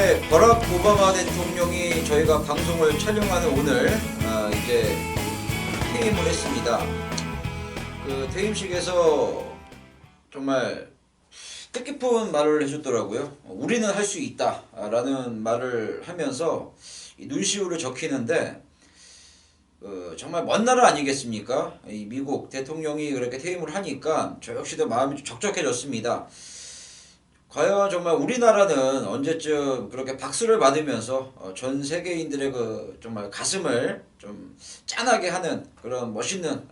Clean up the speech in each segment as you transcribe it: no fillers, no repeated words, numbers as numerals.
네, 버락 오바마 대통령이 저희가 방송을 촬영하는 오늘 이제 퇴임을 했습니다. 그 퇴임식에서 정말 뜻깊은 말을 해줬더라고요. 우리는 할 수 있다 라는 말을 하면서 눈시울을 적히는데 정말 먼 나라 아니겠습니까? 이 미국 대통령이 그렇게 퇴임을 하니까 저 역시도 마음이 좀 적적해졌습니다. 과연 정말 우리나라는 언제쯤 그렇게 박수를 받으면서 전 세계인들의 그 정말 가슴을 좀 짠하게 하는 그런 멋있는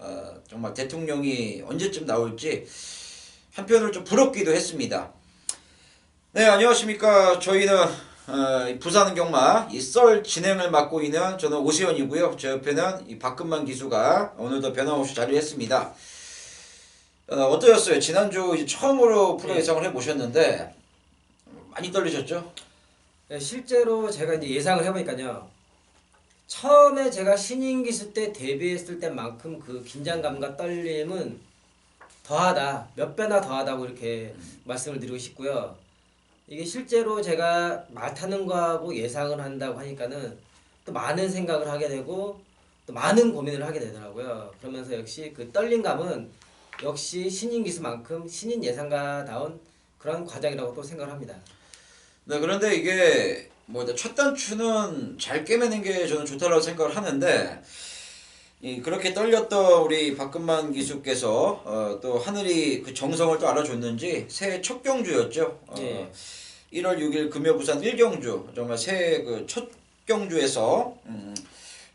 정말 대통령이 언제쯤 나올지 한편으로 좀 부럽기도 했습니다. 네, 안녕하십니까. 저희는 부산 경마 이 썰 진행을 맡고 있는 저는 오세현이고요. 제 옆에는 이 박근만 기수가 오늘도 변함없이 자리했습니다. 어떠셨어요? 지난주 이제 처음으로 프로 예상을 해보셨는데 많이 떨리셨죠? 네, 실제로 제가 이제 예상을 해보니까요. 처음에 제가 신인 기수 때 데뷔했을 때만큼 그 긴장감과 떨림은 더하다, 몇 배나 더하다고 이렇게 말씀을 드리고 싶고요. 이게 실제로 제가 말 타는 거하고 예상을 한다고 하니까는 또 많은 생각을 하게 되고 또 많은 고민을 하게 되더라고요. 그러면서 역시 그 떨림감은 역시 신인 기수만큼 신인 예상가다운 그런 과정이라고 또 생각을 합니다. 네, 그런데 이게 뭐 첫 단추는 잘 꿰매는 게 저는 좋다고 생각을 하는데 그렇게 떨렸던 우리 박근만 기수께서 또 하늘이 그 정성을 또 알아줬는지 새해 첫 경주였죠. 예. 1월 6일 금요 부산 1경주 정말 새해 그 첫 경주에서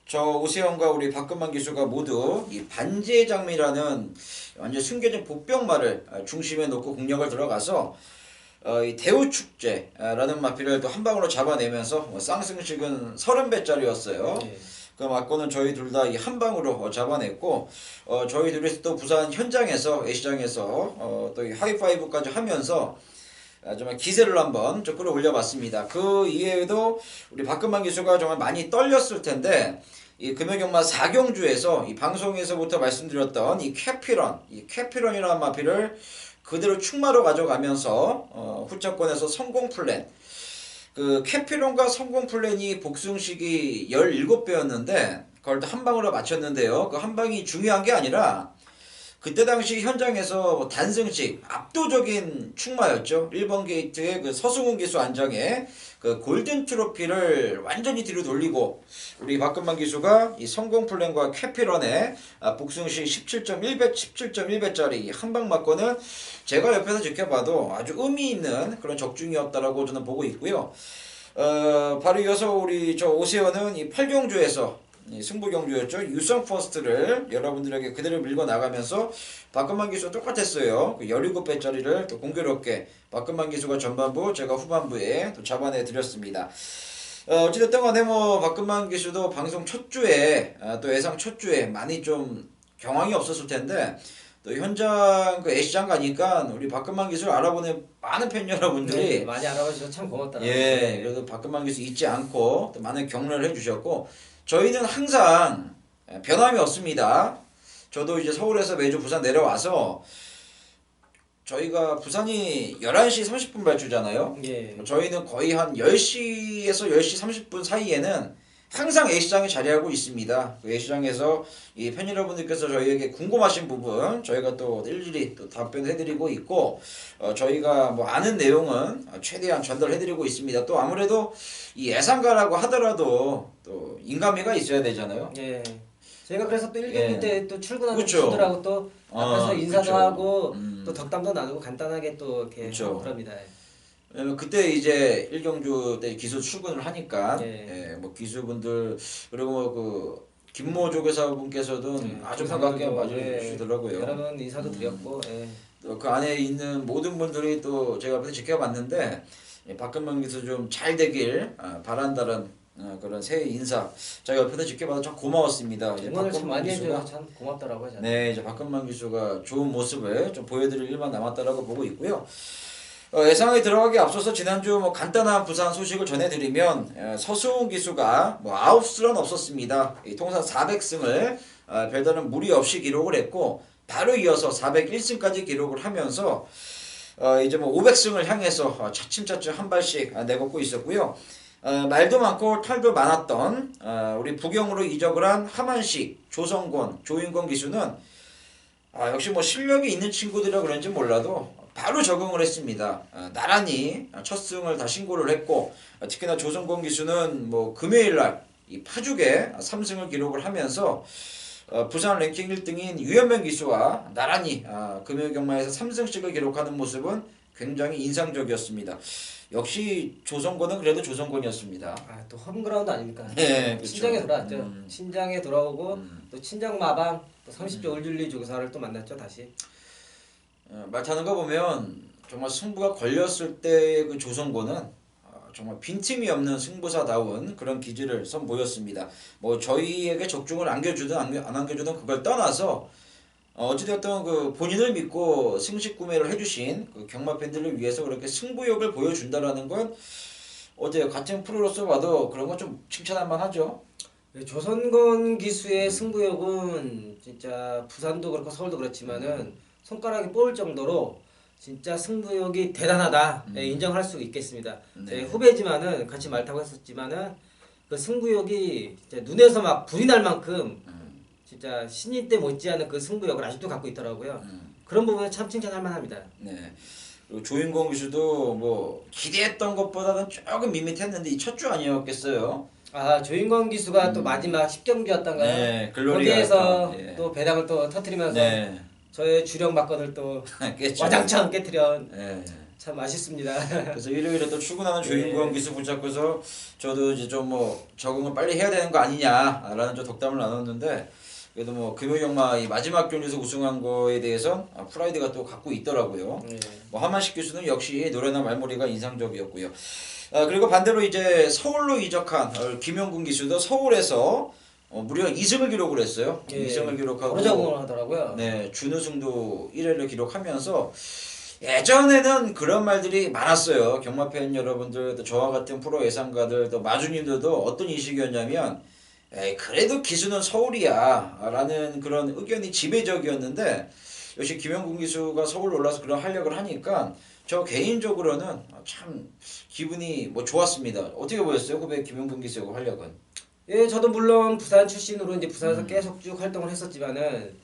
저 오세영과 우리 박근만 기수가 모두 이 반지의 장미라는 완전 숨겨진 복병말을 중심에 놓고 공략을 들어가서 이 대우축제라는 마피를 또 한 방으로 잡아내면서 쌍승식은 30배짜리였어요. 예. 그 맞고는 저희 둘 다 이 한 방으로 잡아냈고 저희 둘이 또 부산 현장에서 애시장에서 또 이 하이파이브까지 하면서 정말 기세를 한번 좀 끌어올려봤습니다. 그 이외에도 우리 박근만 기수가 정말 많이 떨렸을 텐데 이 금요경마 4경주에서 이 방송에서부터 말씀드렸던 이 캐피런이라는 마피를 그대로 충마로 가져가면서 후차권에서 성공 플랜 그 캐피런과 성공 플랜이 복승식이 17배였는데 그걸 또 한 방으로 맞췄는데요. 그 한 방이 중요한 게 아니라 그때 당시 현장에서 단승식 압도적인 충마였죠. 1번 게이트의 그 서승훈 기수 안장에 그 골든 트로피를 완전히 뒤로 돌리고 우리 박근만 기수가 이 성공 플랜과 캐피런의 복승식 17.1배짜리 한 방 맞고는 제가 옆에서 지켜봐도 아주 의미 있는 그런 적중이었다라고 저는 보고 있고요. 바로 이어서 우리 저 오세현은 이 8경주에서 승부경주였죠. 유성 퍼스트를 여러분들에게 그대로 밀고 나가면서 박근만 기수와 똑같았어요. 그 17배짜리를 또 공교롭게 박근만 기수가 전반부 제가 후반부에 또 잡아내 드렸습니다. 어찌됐든 간에 뭐 박근만 기수도 방송 첫 주에 또 예상 첫 주에 많이 좀 경황이 없었을 텐데 또 현장 그 애시장 가니까 우리 박근만 기수를 알아보는 많은 팬 여러분들이 네, 많이 알아봐 주셔서 참 고맙더라고요. 예, 그래도 박근만 기수 잊지 않고 또 많은 격려를 해주셨고 저희는 항상 변함이 없습니다. 저도 이제 서울에서 매주 부산 내려와서 저희가 부산이 11시 30분 발주잖아요. 예. 저희는 거의 한 10시에서 10시 30분 사이에는 항상 A시장에 자리하고 있습니다. 그 A시장에서 이 팬 여러분들께서 저희에게 궁금하신 부분 저희가 또 일일이 또 답변해드리고 있고 저희가 뭐 아는 내용은 최대한 전달해드리고 있습니다. 또 아무래도 이 예상가라고 하더라도 또 인간미가 있어야 되잖아요. 예. 저희가 그래서 또 1경기 예. 때 또 출근하는 그쵸. 분들하고 또 앞에서 인사도 그쵸. 하고 또 덕담도 나누고 간단하게 또 이렇게 그쵸. 그럽니다. 왜냐면 그때 이제 1경주 때 기수 출근을 하니까 예. 뭐 기수분들 그리고 뭐 그 김모조교사분께서도 아주 반갑게 맞아주시더라고요. 여러 번 인사도 드렸고 예. 또 그 안에 있는 모든 분들이 또 제가 앞에서 지켜봤는데 박근만 기수 좀 잘 되길 바란다는 그런 새해 인사 제가 옆에서 지켜봐서 참 고마웠습니다. 이제 응원을 참 박근만 많이 기수가 해줘서 참 고맙더라고요. 저는. 네 이제 박근만 기수가 좋은 모습을 좀 보여드릴 일만 남았다라고 보고 있고요. 예상에 들어가기 앞서서 지난주 뭐 간단한 부산 소식을 전해드리면 서승훈 기수가 뭐 아웃스런 없었습니다. 이 통산 400승을 별다른 무리 없이 기록을 했고 바로 이어서 401승까지 기록을 하면서 이제 뭐 500승을 향해서 차츰차츰 한 발씩 내걷고 있었고요. 말도 많고 탈도 많았던 우리 북영으로 이적을 한 하만식, 조성권, 조인권 기수는 역시 뭐 실력이 있는 친구들이라 그런지 몰라도 바로 적응을 했습니다. 나란히 첫 승을 다 신고를 했고 특히나 조성권 기수는 뭐 금요일날 이 파죽에 3승을 기록을 하면서 부산 랭킹 1등인 유현명 기수와 나란히 금요일 경마에서 3승씩을 기록하는 모습은 굉장히 인상적이었습니다. 역시 조성권은 그래도 조성권이었습니다. 또 홈그라운드 아닙니까? 네, 그렇죠. 친정에 돌아왔죠. 친정에 돌아오고 또 친정 마방 또 30조 을줄리 조교사를 또 만났죠 다시. 말 타는 거 보면 정말 승부가 걸렸을 때 그 조성권은 정말 빈틈이 없는 승부사다운 그런 기질을 선보였습니다. 뭐 저희에게 적중을 안겨주든 안 안겨주든 그걸 떠나서 어찌되었든 그 본인을 믿고 승식 구매를 해주신 그 경마 팬들을 위해서 그렇게 승부욕을 보여준다라는 건 어제 같은 프로로서 봐도 그런 건 좀 칭찬할 만하죠. 조선권 기수의 승부욕은 진짜 부산도 그렇고 서울도 그렇지만은 손가락이 뽑을 정도로 진짜 승부욕이 대단하다 인정할 수 있겠습니다. 제 후배지만은 같이 말 타고 했었지만은 그 승부욕이 진짜 눈에서 막 불이 날 만큼 진짜 신인 때 못지않은 그 승부욕을 아직도 갖고 있더라고요. 그런 부분에 참 칭찬할 만합니다. 네. 그리고 조인권 기수도 뭐 기대했던 것보다는 조금 밋밋했는데 이 첫 주 아니었겠어요. 조인권 기수가 또 마지막 10경기였던가요? 네, 거기에서 예. 또 배당을 또 터트리면서 네. 저의 주력 막건을 또 깼죠. 와장창 깨트려 네. 참 아쉽습니다. 그래서 일요일에 또 출근하는 조인권 기수 붙잡고서 저도 이제 좀 뭐 적응을 빨리 해야 되는 거 아니냐라는 좀 덕담을 나눴는데 그래도 뭐 금요 경마 이 마지막 경기에서 우승한 거에 대해서 프라이드가 또 갖고 있더라고요. 뭐 하만식 기수는 역시 노래나 말머리가 인상적이었고요. 그리고 반대로 이제 서울로 이적한 김용군 기수도 서울에서 무려 2승을 기록을 했어요. 2승을 기록하고 바로 적응을 하더라고요. 네, 준우승도 1회를 기록하면서 예전에는 그런 말들이 많았어요. 경마 팬 여러분들, 또 저와 같은 프로 예상가들, 또 마주님들도 어떤 인식이었냐면 그래도 기수는 서울이야 라는 그런 의견이 지배적이었는데 역시 김영군 기수가 서울 올라서 그런 활약을 하니까 저 개인적으로는 참 기분이 뭐 좋았습니다. 어떻게 보였어요? 후배 김영군 기수의 활약은? 저도 물론 부산 출신으로 이제 부산에서 계속 쭉 활동을 했었지만은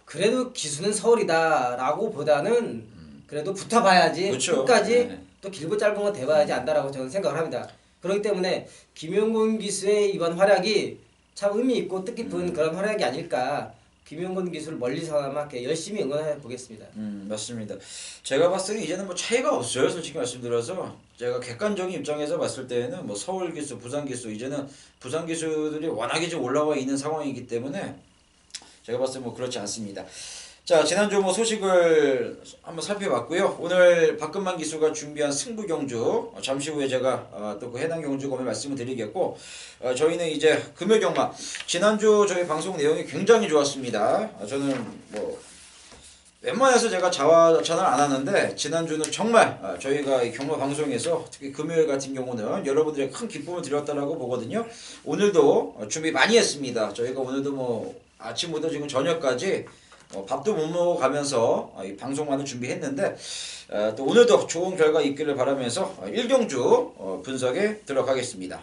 그래도 기수는 서울이다라고 보다는 그래도 붙어봐야지 그렇죠. 끝까지 또 길고 짧은 건 돼봐야지 안다라고 저는 생각을 합니다. 그렇기 때문에 김용곤 기수의 이번 활약이 참 의미 있고 뜻깊은 그런 활약이 아닐까. 김용곤 기수를 멀리서나마 이렇게 열심히 응원해 보겠습니다. 맞습니다. 제가 봤을 때 이제는 뭐 차이가 없어요. 솔직히 말씀드려서 제가 객관적인 입장에서 봤을 때는 뭐 서울 기수, 부산 기수 이제는 부산 기수들이 워낙에 좀 올라와 있는 상황이기 때문에 제가 봤을 때 뭐 그렇지 않습니다. 자, 지난주 뭐 소식을 한번 살펴봤고요. 오늘 박근만 기수가 준비한 승부 경주 잠시 후에 제가 또 그 해당 경주 검을 말씀을 드리겠고 저희는 이제 금요 경마 지난주 저희 방송 내용이 굉장히 좋았습니다. 저는 뭐 웬만해서 제가 자화자찬을 안 하는데 지난주는 정말 저희가 이 경마 방송에서 특히 금요일 같은 경우는 여러분들의 큰 기쁨을 드렸다라고 보거든요. 오늘도 준비 많이 했습니다. 저희가 오늘도 뭐 아침부터 지금 저녁까지 밥도 못 먹어가면서 이 방송만을 준비했는데 또 오늘도 좋은 결과 있기를 바라면서 1경주 분석에 들어가겠습니다.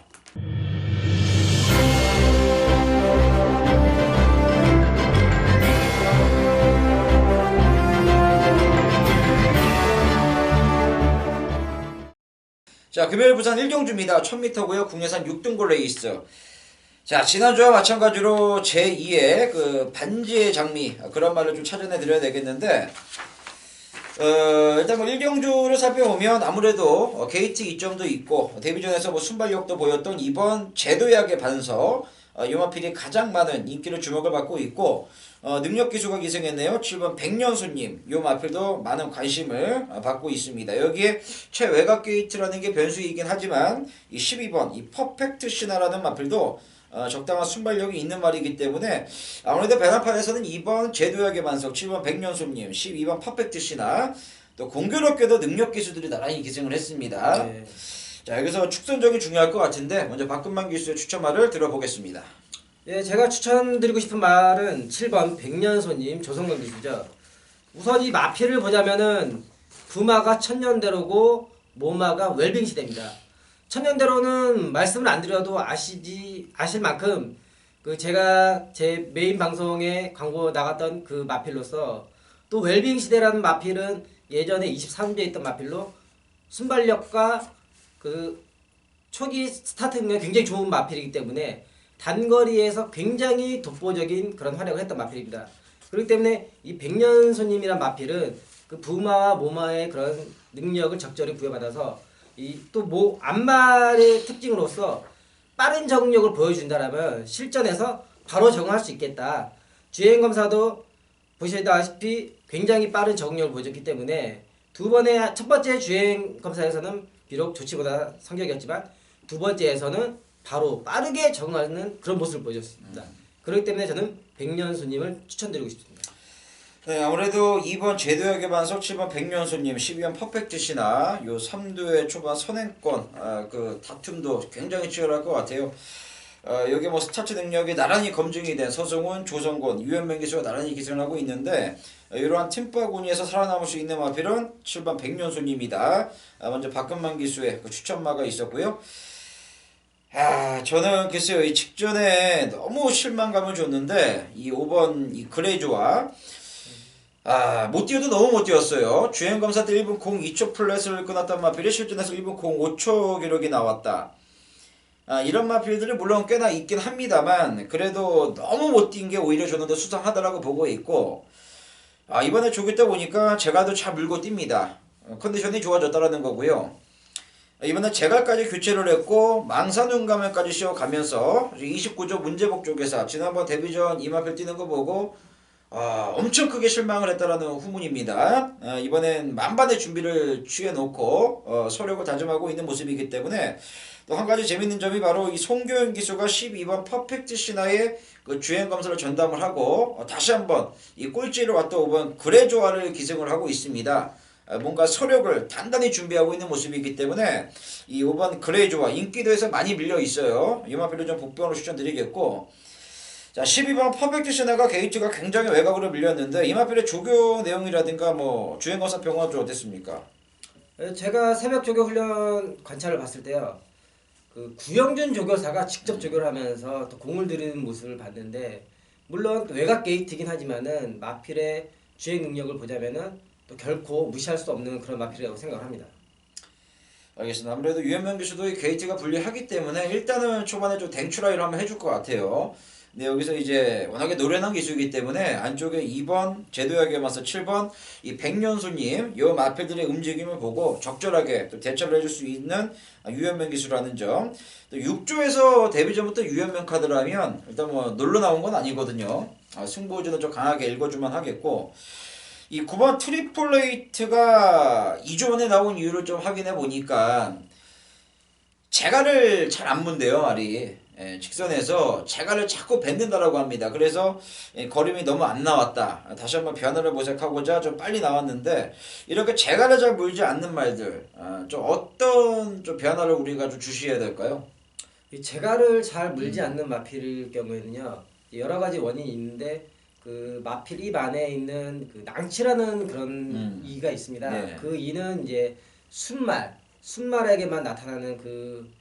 자, 금요일 부산 1경주입니다. 1000m고요. 국내산 6등골 레이스. 자, 지난주와 마찬가지로 제2의 그 반지의 장미 그런 말을 좀 찾아내 드려야 되겠는데 일단 뭐 1경주를 살펴보면 아무래도 게이트 이점도 있고 데뷔전에서 뭐 순발력도 보였던 이번 제도약의 반석 요마필이 가장 많은 인기를 주목을 받고 있고 능력기수가 기승했네요. 7번 백년수님 요마필도 많은 관심을 받고 있습니다. 여기에 최외곽 게이트라는 게 변수이긴 하지만 이 12번 이 퍼펙트 시나라는 마필도 적당한 순발력이 있는 말이기 때문에 아무래도 배낭판에서는 2번 제도약의 반석, 7번 백년솜님, 12번 퍼펙트 시나 또 공교롭게도 능력 기수들이 나란히 기승을 했습니다. 네. 자, 여기서 축선적이 중요할 것 같은데 먼저 박근만 기수의 추천말을 들어보겠습니다. 예, 제가 추천드리고 싶은 말은 7번 백년소님 조성근 기수죠. 우선 이 마필을 보자면은 부마가 천년대로고 모마가 웰빙 시대입니다. 천년대로는 말씀을 안 드려도 아실 만큼 그 제가 제 메인 방송에 광고 나갔던 그 마필로서 또 웰빙 시대라는 마필은 예전에 23주에 있던 마필로 순발력과 그 초기 스타트 능력이 굉장히 좋은 마필이기 때문에 단거리에서 굉장히 독보적인 그런 활약을 했던 마필입니다. 그렇기 때문에 이 백년손님이란 마필은 그 부마와 모마의 그런 능력을 적절히 부여받아서 이 또 안말의 특징으로서 빠른 적응력을 보여준다라면 실전에서 바로 적응할 수 있겠다. 주행 검사도 보시다시피 굉장히 빠른 적응력을 보여줬기 때문에 첫 번째 주행 검사에서는 비록 좋지 못한 성적이었지만 두 번째에서는 바로 빠르게 적응하는 그런 모습을 보여줬습니다. 그렇기 때문에 저는 백년손님을 추천드리고 싶습니다. 네, 아무래도 2번 제도역의 반석, 7번 백년손님, 12번 퍼펙트 신화, 요 3두의 초반 선행권 그 다툼도 굉장히 치열할 것 같아요. 여기 뭐 스타트 능력이 나란히 검증이 된 서승훈, 조성곤, 유현명 기수가 나란히 기승을 하고 있는데 이러한 팀바구니에서 살아남을 수 있는 마필은 7번 백년손님이다. 먼저 박근만 기수의 그 추천마가 있었고요. 저는 글쎄요, 이 직전에 너무 실망감을 줬는데 이 5번 이 그레이조와 못 뛰어도 너무 못 뛰었어요. 주행검사 때 1분 02초 플랫을 끊었던 마필이 실전에서 1분 05초 기록이 나왔다. 이런 마필들이 물론 꽤나 있긴 합니다만 그래도 너무 못 뛴 게 오히려 저는 더 수상하다라고 보고 있고 이번에 조기 때 보니까 제갈도 잘 물고 뜁니다. 컨디션이 좋아졌다라는 거고요. 이번에 제갈까지 교체를 했고 망사눈감을까지 씌워가면서 29조 문제복 쪽에서 지난번 데뷔전 이마필 뛰는 거 보고 엄청 크게 실망을 했다라는 후문입니다. 이번엔 만반의 준비를 취해놓고 소력을 다짐하고 있는 모습이기 때문에 또 한 가지 재밌는 점이 바로 이 송교현 기수가 12번 퍼펙트 신화의 그 주행 검사를 전담을 하고 다시 한번 이 꼴찌를 왔던 5번 그레조아를 기승을 하고 있습니다. 뭔가 서력을 단단히 준비하고 있는 모습이기 때문에 이 5번 그레조아 인기도에서 많이 밀려 있어요. 이마필로 좀 복병으로 추천드리겠고. 자, 12번 퍼펙트 신화가 게이트가 굉장히 외곽으로 밀렸는데 이마필의 조교 내용이라든가 뭐 주행검사 평가 좀 어땠습니까? 제가 새벽 조교 훈련 관찰을 봤을 때요. 그 구영준 조교사가 직접 조교를 하면서 또 공을 들이는 모습을 봤는데 물론 외곽 게이트긴 하지만은 마필의 주행 능력을 보자면은 또 결코 무시할 수 없는 그런 마필이라고 생각을 합니다. 알겠습니다. 아무래도 유현명 기수도 이 게이트가 불리하기 때문에 일단은 초반에 좀 댕추라이를 한번 해줄 것 같아요. 근데 여기서 이제 워낙에 노련한 기수이기 때문에 안쪽에 2번 제도역에 맞서 7번 이 백년손님 요 마필들의 움직임을 보고 적절하게 또 대처를 해줄 수 있는 유현명 기수라는 점. 또 6조에서 데뷔전부터 유현명 카드라면 일단 뭐 놀러 나온 건 아니거든요. 승부조는 좀 강하게 읽어주면 하겠고. 이 9번 트리플레이트가 2조 만에 나온 이유를 좀 확인해 보니까 제갈을 잘 안 문대요, 말이. 직선에서 제갈을 자꾸 뱉는다라고 합니다. 그래서 걸음이 너무 안 나왔다. 다시 한번 변화를 모색하고자 좀 빨리 나왔는데 이렇게 제갈을 잘 물지 않는 말들 좀 어떤 좀 변화를 우리가 좀 주시해야 될까요? 이 제갈을 잘 물지 않는 마필일 경우에는요 여러 가지 원인이 있는데 그 마필 입 안에 있는 그 낭치라는 그런 이가 있습니다. 네. 그 이는 이제 순말에게만 나타나는 그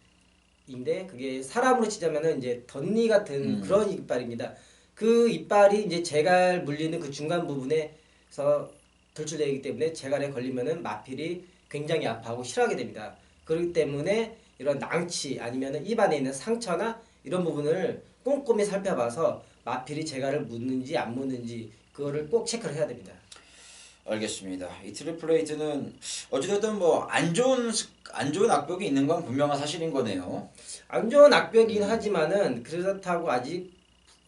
인데 그게 사람으로 치자면은 이제 덧니 같은 그런 이빨입니다. 그 이빨이 이제 제갈 물리는 그 중간 부분에서 돌출되기 때문에 제갈에 걸리면은 마필이 굉장히 아파하고 싫어하게 됩니다. 그렇기 때문에 이런 낭치 아니면은 입 안에 있는 상처나 이런 부분을 꼼꼼히 살펴봐서 마필이 제갈을 묻는지 안 묻는지 그거를 꼭 체크를 해야 됩니다. 알겠습니다. 이 트리플레이트는 어찌됐든 뭐 안 좋은 악벽이 있는 건 분명한 사실인 거네요. 안 좋은 악벽이긴 하지만은 그렇다고 아직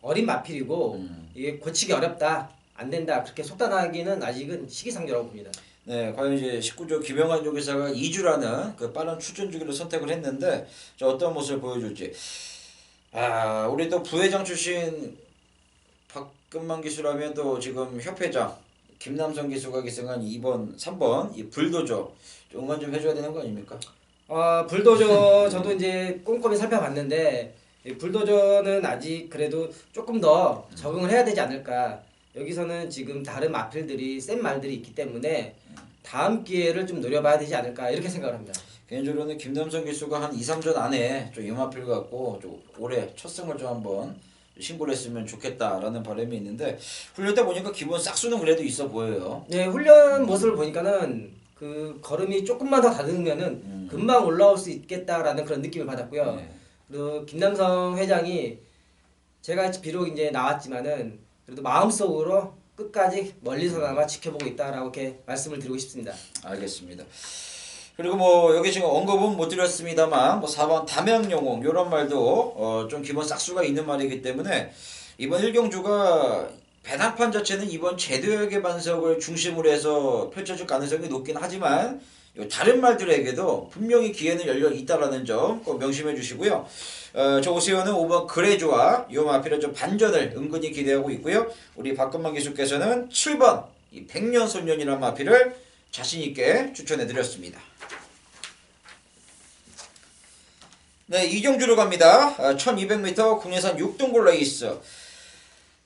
어린 마필이고 이게 고치기 어렵다 안 된다 그렇게 속단하기는 아직은 시기상조라고 봅니다. 네, 과연 이제 19조 김영환 요기사가 2주라는 그 빠른 출전 주기를 선택을 했는데 어떤 모습을 보여줄지. 우리 또 부회장 출신 박근만 기수라면 또 지금 협회장 김남성 기수가 기승한 2번, 3번 이 불도저 응원 좀 해줘야 되는 거 아닙니까? 불도저 저도 이제 꼼꼼히 살펴봤는데 이 불도저는 아직 그래도 조금 더 적응을 해야 되지 않을까. 여기서는 지금 다른 마필들이 센 말들이 있기 때문에 다음 기회를 좀 노려봐야 되지 않을까 이렇게 생각을 합니다. 개인적으로는 김남성 기수가 한 2, 3전 안에 좀 이마필 갖고 좀 올해 첫 승을 좀 한번 신고를 했으면 좋겠다라는 바람이 있는데 훈련 때 보니까 기본 싹수는 그래도 있어 보여요. 네, 훈련 모습을 보니까는 그 걸음이 조금만 더 다듬으면은 금방 올라올 수 있겠다라는 그런 느낌을 받았고요. 네. 그리고 김남성 회장이 제가 비록 이제 나왔지만은 그래도 마음속으로 끝까지 멀리서나마 지켜보고 있다라고 이렇게 말씀을 드리고 싶습니다. 알겠습니다. 그리고 뭐 여기 지금 언급은 못 드렸습니다만 뭐 4번 담양영웅 이런 말도 좀 기본 싹수가 있는 말이기 때문에 이번 1경주가 배당판 자체는 이번 제도역의 반석을 중심으로 해서 펼쳐질 가능성이 높긴 하지만 요 다른 말들에게도 분명히 기회는 열려 있다라는 점 꼭 명심해 주시고요. 저 오세훈은 5번 그레조와 요 마필의 좀 반전을 은근히 기대하고 있고요. 우리 박건만 기수께서는 7번 이 백년소년이라는 마필을 자신 있게 추천해 드렸습니다. 네, 이경주로 갑니다. 1200m 국내산 6등골 레이스.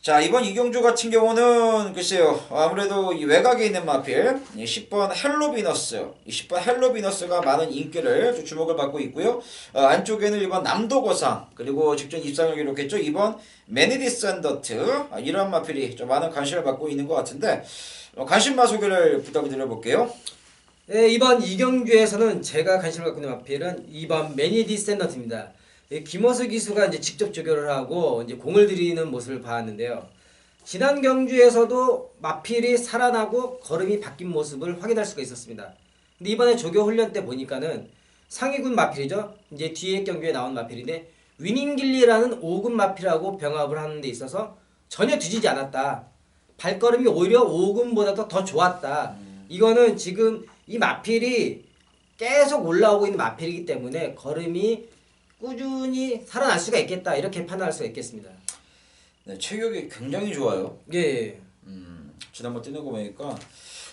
자, 이번 이경주 같은 경우는 글쎄요, 아무래도 이 외곽에 있는 마필 10번 헬로비너스, 이 10번 헬로비너스가 많은 인기를 좀 주목을 받고 있고요. 안쪽에는 1번 남도거상, 그리고 직전 입상을 기록했죠. 2번 메니디 샌더트, 이런 마필이 좀 많은 관심을 받고 있는 것 같은데 관심마 소개를 부탁드려볼게요. 네, 이번 이경주에서는 제가 관심을 갖고 있는 마필은 2번 매니디 샌더트입니다. 김호수 기수가 이제 직접 조교를 하고 이제 공을 들이는 모습을 봤는데요. 지난 경주에서도 마필이 살아나고 걸음이 바뀐 모습을 확인할 수가 있었습니다. 근데 이번에 조교 훈련 때 보니까는 상위군 마필이죠. 이제 뒤에 경주에 나온 마필인데 위닝길리라는 5군 마필하고 병합을 하는 데 있어서 전혀 뒤지지 않았다. 발걸음이 오히려 5군보다도 더 좋았다. 이거는 지금 이 마필이 계속 올라오고 있는 마필이기 때문에 걸음이 꾸준히 살아날 수가 있겠다 이렇게 판단할 수가 있겠습니다. 네, 체격이 굉장히 좋아요. 예. 지난번 뛰는 거 보니까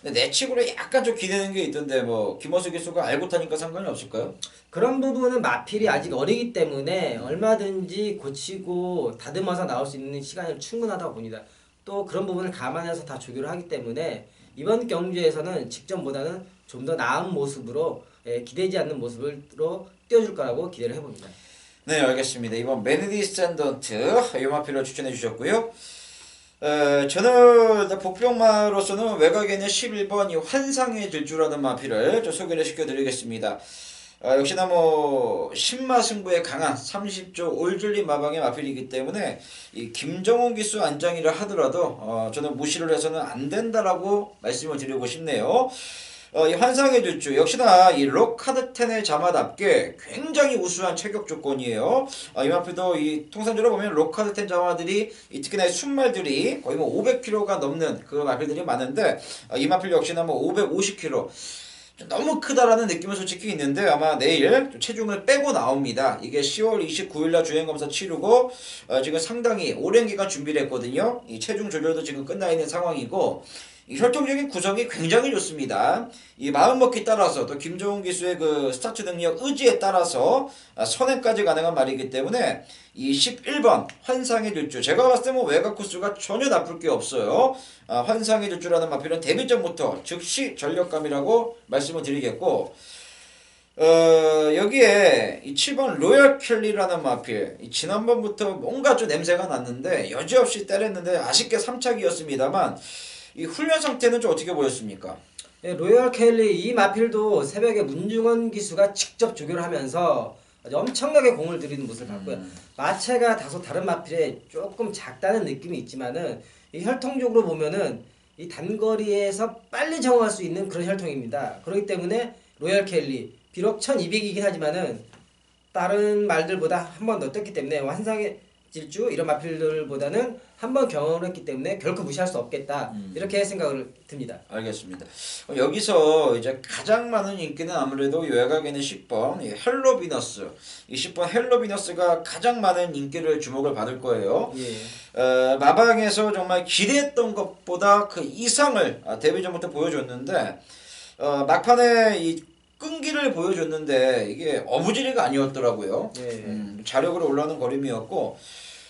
근데 내측으로 약간 좀 기대는 게 있던데 뭐 김호수 기수가 알고 타니까 상관이 없을까요? 그런 부분은 마필이 아직 어리기 때문에 얼마든지 고치고 다듬어서 나올 수 있는 시간이 충분하다고 봅니다. 또 그런 부분을 감안해서 다 조교를 하기 때문에 이번 경주에서는 직전보다는 좀 더 나은 모습으로 기대지 않는 모습으로 띄워줄 거라고 기대를 해봅니다. 네, 알겠습니다. 이번 메니디 샌던트 요마필을 추천해 주셨고요. 저는 복병마로서는 외곽에 있는 11번 이 환상의 질주라는 마필을 좀 소개를 시켜드리겠습니다. 역시나 뭐 신마승부에 강한 30조 올줄리 마방의 마필이기 때문에 이 김정훈 기수 안장이라 하더라도 저는 무시를 해서는 안 된다라고 말씀을 드리고 싶네요. 이 환상의 질주 역시나 이 로카드10의 자마답게 굉장히 우수한 체격 조건이에요. 이 마필도 이 통상적으로 보면 로카드10 자마들이 특히나 이 순말들이 거의 뭐 500kg가 넘는 그 마필들이 많은데 이 마필 역시나 뭐 550kg 너무 크다라는 느낌은 솔직히 있는데 아마 내일 체중을 빼고 나옵니다. 이게 10월 29일날 주행검사 치르고 지금 상당히 오랜 기간 준비를 했거든요. 이 체중 조절도 지금 끝나 있는 상황이고 이 혈통적인 구성이 굉장히 좋습니다. 이 마음먹기 따라서 또 김정훈 기수의 그 스타트 능력 의지에 따라서 선행까지 가능한 말이기 때문에 이 11번 환상의 질주 제가 봤을 때 뭐 외곽 코스가 전혀 나쁠 게 없어요. 환상의 질주라는 마필은 데뷔 전부터 즉시 전력감이라고 말씀을 드리겠고 여기에 이 7번 로열 켈리라는 마필 지난번부터 뭔가 좀 냄새가 났는데 여지없이 때렸는데 아쉽게 3착이었습니다만 이 훈련 상태는 좀 어떻게 보였습니까? 네, 로열 켈리 이 마필도 새벽에 문중원 기수가 직접 조교를 하면서 아주 엄청나게 공을 들이는 모습을 봤고요. 마체가 다소 다른 마필에 조금 작다는 느낌이 있지만은 이 혈통적으로 보면은 이 단거리에서 빨리 정할 수 있는 그런 혈통입니다. 그렇기 때문에 로열 켈리 비록 1200이긴 하지만은 다른 말들보다 한 번 더 떴기 때문에 환상의 질주 이런 마필들보다는 한 번 경험을 했기 때문에 결코 무시할 수 없겠다 이렇게 생각을 듭니다. 알겠습니다. 여기서 이제 가장 많은 인기는 아무래도 외곽에는 10번 이 헬로비너스 이 10번 헬로비너스가 가장 많은 인기를 주목을 받을 거예요. 예. 마방에서 정말 기대했던 것보다 그 이상을 데뷔 전부터 보여줬는데 막판에 이 끈기를 보여줬는데 이게 어부지리가 아니었더라고요. 예. 자력으로 올라오는 걸음이었고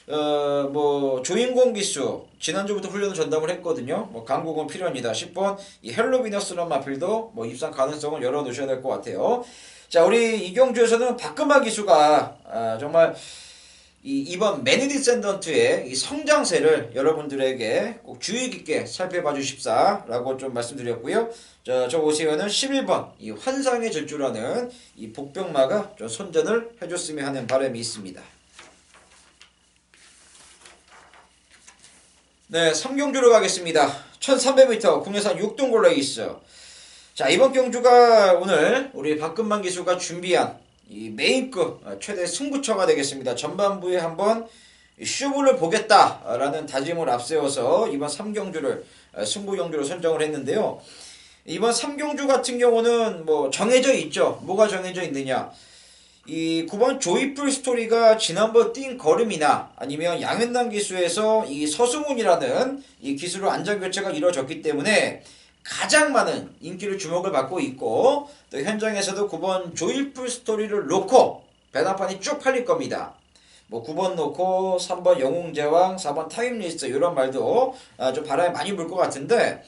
뭐 조인공 기수 지난주부터 훈련을 전담을 했거든요. 뭐 강국은 필연이다. 10번 이 헬로비너스란 마필도 뭐 입상 가능성을 열어놓으셔야 될 것 같아요. 자, 우리 이 경주에서는 박금만 기수가 정말 이번 매니 디센던트의 이 성장세를 여러분들에게 꼭 주의 깊게 살펴봐 주십사라고 좀 말씀드렸고요. 저 오시면은 11번 이 환상의 질주라는 이 복병마가 좀 선전을 해줬으면 하는 바람이 있습니다. 네, 3경주로 가겠습니다. 1300m 국내산 6등 레이스. 자, 이번 경주가 오늘 우리 박금만 기수가 준비한 이 메인급 최대 승부처가 되겠습니다. 전반부에 한번 쇼부를 보겠다라는 다짐을 앞세워서 이번 3경주를 승부 경주로 선정을 했는데요. 이번 3경주 같은 경우는 뭐 정해져 있죠. 뭐가 정해져 있느냐? 이 9번 조이풀 스토리가 지난번 뛴 걸음이나 아니면 양현남 기수에서 이 서승훈이라는 이 기수로 안전 교체가 이루어졌기 때문에 가장 많은 인기를 주목을 받고 있고, 또 현장에서도 9번 조이풀 스토리를 놓고 배당판이 쭉 팔릴 겁니다. 뭐 9번 놓고 3번 영웅제왕, 4번 타임리스트 이런 말도 좀 바람이 많이 불 것 같은데,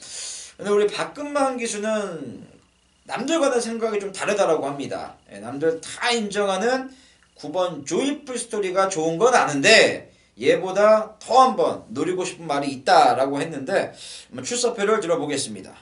근데 우리 박금만 기수는 남들과는 생각이 좀 다르다라고 합니다. 남들 다 인정하는 9번 조이풀 스토리가 좋은 건 아는데 얘보다 더 한번 노리고 싶은 말이 있다라고 했는데 한번 출사표를 들어보겠습니다.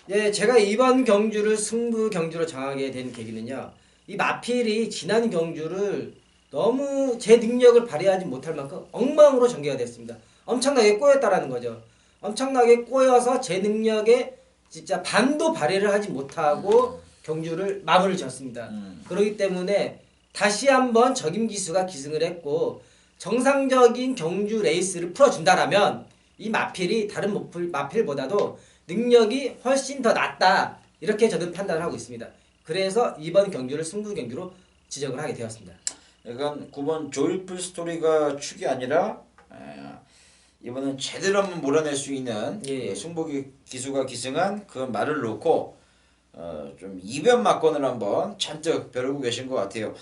예, 제가 이번 경주를 승부 경주로 정하게 된 계기는요. 이 마필이 지난 경주를 너무 제 능력을 발휘하지 못할 만큼 엉망으로 전개가 됐습니다. 엄청나게 꼬였다라는 거죠. 엄청나게 꼬여서 제 능력에 진짜 반도 발휘를 하지 못하고 경주를 마무리를 지었습니다. 그렇기 때문에 다시 한번 적임 기수가 기승을 했고 정상적인 경주 레이스를 풀어준다라면 이 마필이 다른 마필보다도 능력이 훨씬 더 낫다, 이렇게 저는 판단을 하고 있습니다. 그래서 이번 경주를 승부 경주로 지정을 하게 되었습니다. 이건 9번 조이풀 스토리가 축이 아니라 이번엔 제대로 한번 몰아낼 수 있는 그 승부 기수가 기승한 그 말을 놓고 좀 이변 막건을 한번 잔뜩 벼르고 계신 것 같아요.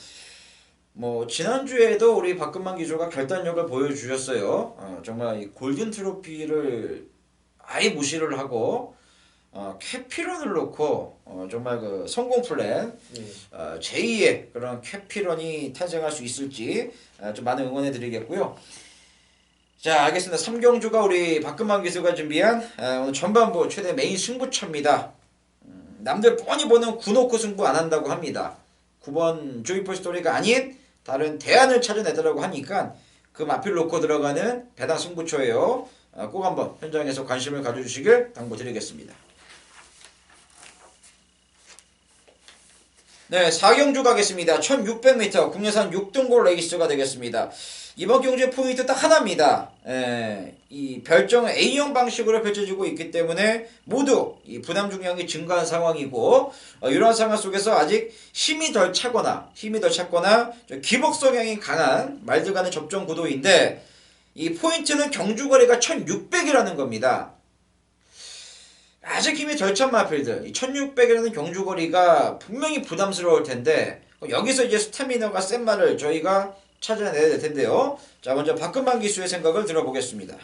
뭐 지난주에도 우리 박금만 기수가 결단력을 보여주셨어요. 정말 이 골든 트로피를 아예 무시를 하고 캐피런을 놓고 정말 그 성공 플랜 제2의 그런 캐피런이 탄생할 수 있을지 좀 많은 응원해 드리겠고요. 자, 알겠습니다. 3경주가 우리 박금만 기수가 준비한 오늘 전반부 최대 메인 승부처입니다. 남들 뻔히 보는 9노크 승부 안 한다고 합니다. 9번 조이풀 스토리가 아닌 다른 대안을 찾아내더라고 하니까 그 마필 놓고 들어가는 배당 승부처예요. 꼭 한번 현장에서 관심을 가져주시길 당부드리겠습니다. 네, 4경주 가겠습니다. 1600m 국내산 6등골 레이스가 되겠습니다. 이번 경주의 포인트 딱 하나입니다. 이 별정은 A형 방식으로 펼쳐지고 있기 때문에 모두 이 부담 중량이 증가한 상황이고, 이러한 상황 속에서 아직 힘이 덜 차거나 좀 기복 성향이 강한 말들 간의 접종 구도인데, 이 포인트는 경주거리가 1600이라는 겁니다. 아직 힘이 덜 찬 마필들, 이 1600이라는 경주거리가 분명히 부담스러울 텐데, 여기서 이제 스태미너가 센 말을 저희가 찾아내야 될 텐데요. 자, 먼저 박금만 기수의 생각을 들어보겠습니다.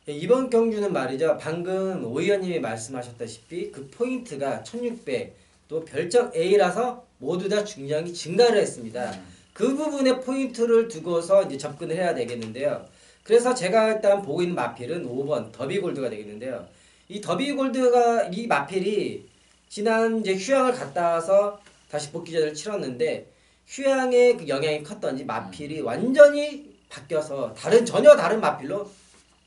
이번 경주는 말이죠. 방금 오 의원님이 말씀하셨다시피 그 포인트가 1600, 또 별적 A라서 모두 다 중량이 증가를 했습니다. 그 부분에 포인트를 두고서 이제 접근을 해야 되겠는데요. 그래서 제가 일단 보고 있는 마필은 5번 더비골드가 되겠는데요. 이 더비골드가, 이 마필이 지난 이제 휴양을 갔다 와서 다시 복귀전을 치렀는데 휴양의 그 영향이 컸던지 마필이 완전히 바뀌어서 전혀 다른 마필로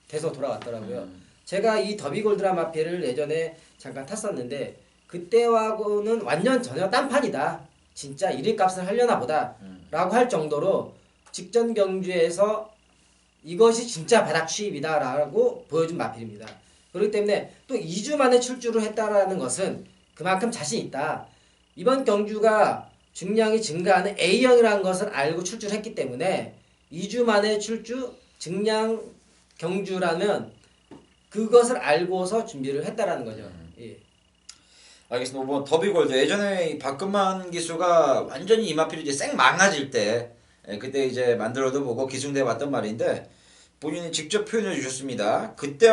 돼서 돌아왔더라고요. 제가 이 더비골드라 마필을 예전에 잠깐 탔었는데 그때하고는 완전 전혀 딴판이다. 진짜 이름값을 하려나 보다 라고 할 정도로 직전 경주에서 이것이 진짜 바닥 추입이다 라고 보여준 마필입니다. 그렇기 때문에 또 2주 만에 출주를 했다라는 것은 그만큼 자신 있다. 이번 경주가 중량이 증가하는 A형이라는 것을 알고 출주를 했기 때문에 2주 만에 출주 증량 경주라면 그것을 알고서 준비를 했다라는 거죠. 예. 알겠습니다. 5번 더비골드. 예전에 이 박금만 기수가 완전히 이 마필이 이제 생 망가질 때 그때 이제 만들어도 보고 기승대 봤던 말인데 본인이 직접 표현해 주셨습니다. 그때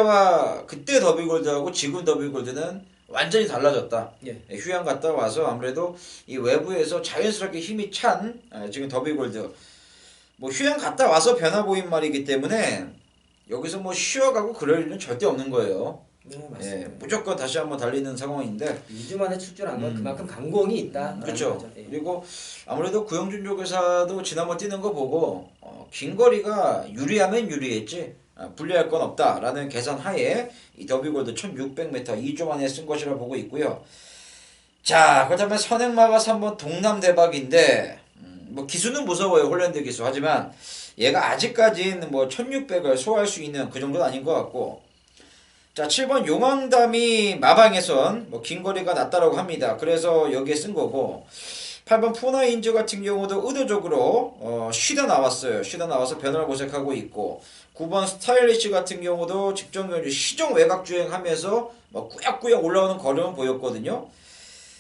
더비골드하고 지금 더비골드는 완전히 달라졌다. 예. 휴양 갔다 와서 아무래도 이 외부에서 자연스럽게 힘이 찬 지금 더비골드. 뭐 휴양 갔다 와서 변화 보인 말이기 때문에 여기서 뭐 쉬어가고 그럴 일은 절대 없는 거예요. 네, 맞습니다. 무조건 다시 한번 달리는 상황인데 2주 만에 출전한 건 그만큼 강공이 있다. 그렇죠. 그리고 아무래도 구영준 조교사도 지난번 뛰는 거 보고 긴 거리가 유리하면 유리했지 불리할 건 없다라는 계산 하에 이 더비골드 1600m 2주 만에 쓴 것이라 보고 있고요. 자, 그렇다면 선행마가 3번 동남 대박인데 뭐 기수는 무서워요. 홀랜드 기수. 하지만 얘가 아직까지는 뭐 1600을 소화할 수 있는 그 정도는 아닌 것 같고 자, 7번 용왕담이 마방에선 뭐 긴 거리가 낫다라고 합니다. 그래서 여기에 쓴 거고 8번 푸나인즈 같은 경우도 의도적으로 쉬다 나왔어요. 쉬다 나와서 변화를 모색하고 있고 9번 스타일리시 같은 경우도 직전 경주 시종 외곽 주행하면서 뭐 꾸역꾸역 올라오는 걸음은 보였거든요.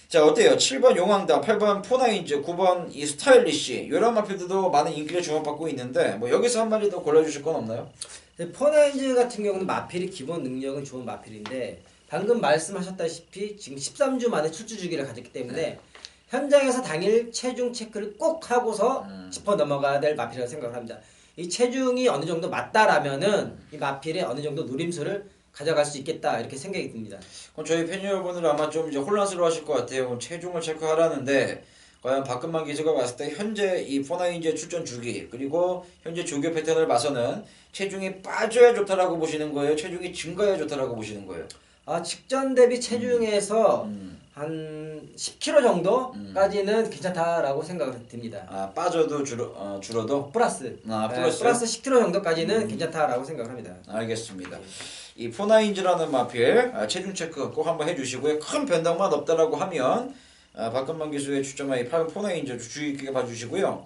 자, 어때요? 7번 용왕담, 8번 푸나인즈, 9번 이 스타일리시 이런 마필들도 많은 인기를 주목받고 있는데 뭐 여기서 한 마리 더 골라주실 건 없나요? 포나인즈 같은 경우는 마필이 기본 능력은 좋은 마필인데 방금 말씀하셨다시피 지금 13주 만에 출주 주기를 가졌기 때문에 현장에서 당일 체중 체크를 꼭 하고서 짚어 넘어가야 될 마필이라고 생각을 합니다. 이 체중이 어느 정도 맞다라면은 이 마필의 어느 정도 노림수를 가져갈 수 있겠다 이렇게 생각이 듭니다. 그럼 저희 팬 여러분들 아마 좀 이제 혼란스러워하실 것 같아요. 그럼 체중을 체크하라는데 과연 박근만 기수가 봤을 때 현재 이 포나인즈의 출전 주기 그리고 현재 조교 패턴을 봐서는 체중이 빠져야 좋다라고 보시는 거예요? 체중이 증가해야 좋다라고 보시는 거예요? 직전 대비 체중에서 한 10kg 정도까지는 괜찮다라고 생각을 듭니다. 빠져도 줄어도? 플러스. 플러스? 플러스 10kg 정도까지는 괜찮다라고 생각을 합니다. 알겠습니다. 이 포나인즈라는 마필 체중 체크 꼭 한번 해주시고요. 큰 변동만 없다라고 하면 박근만 기수의 추천한 이 8번 포나인즈 주의 깊게 봐주시고요.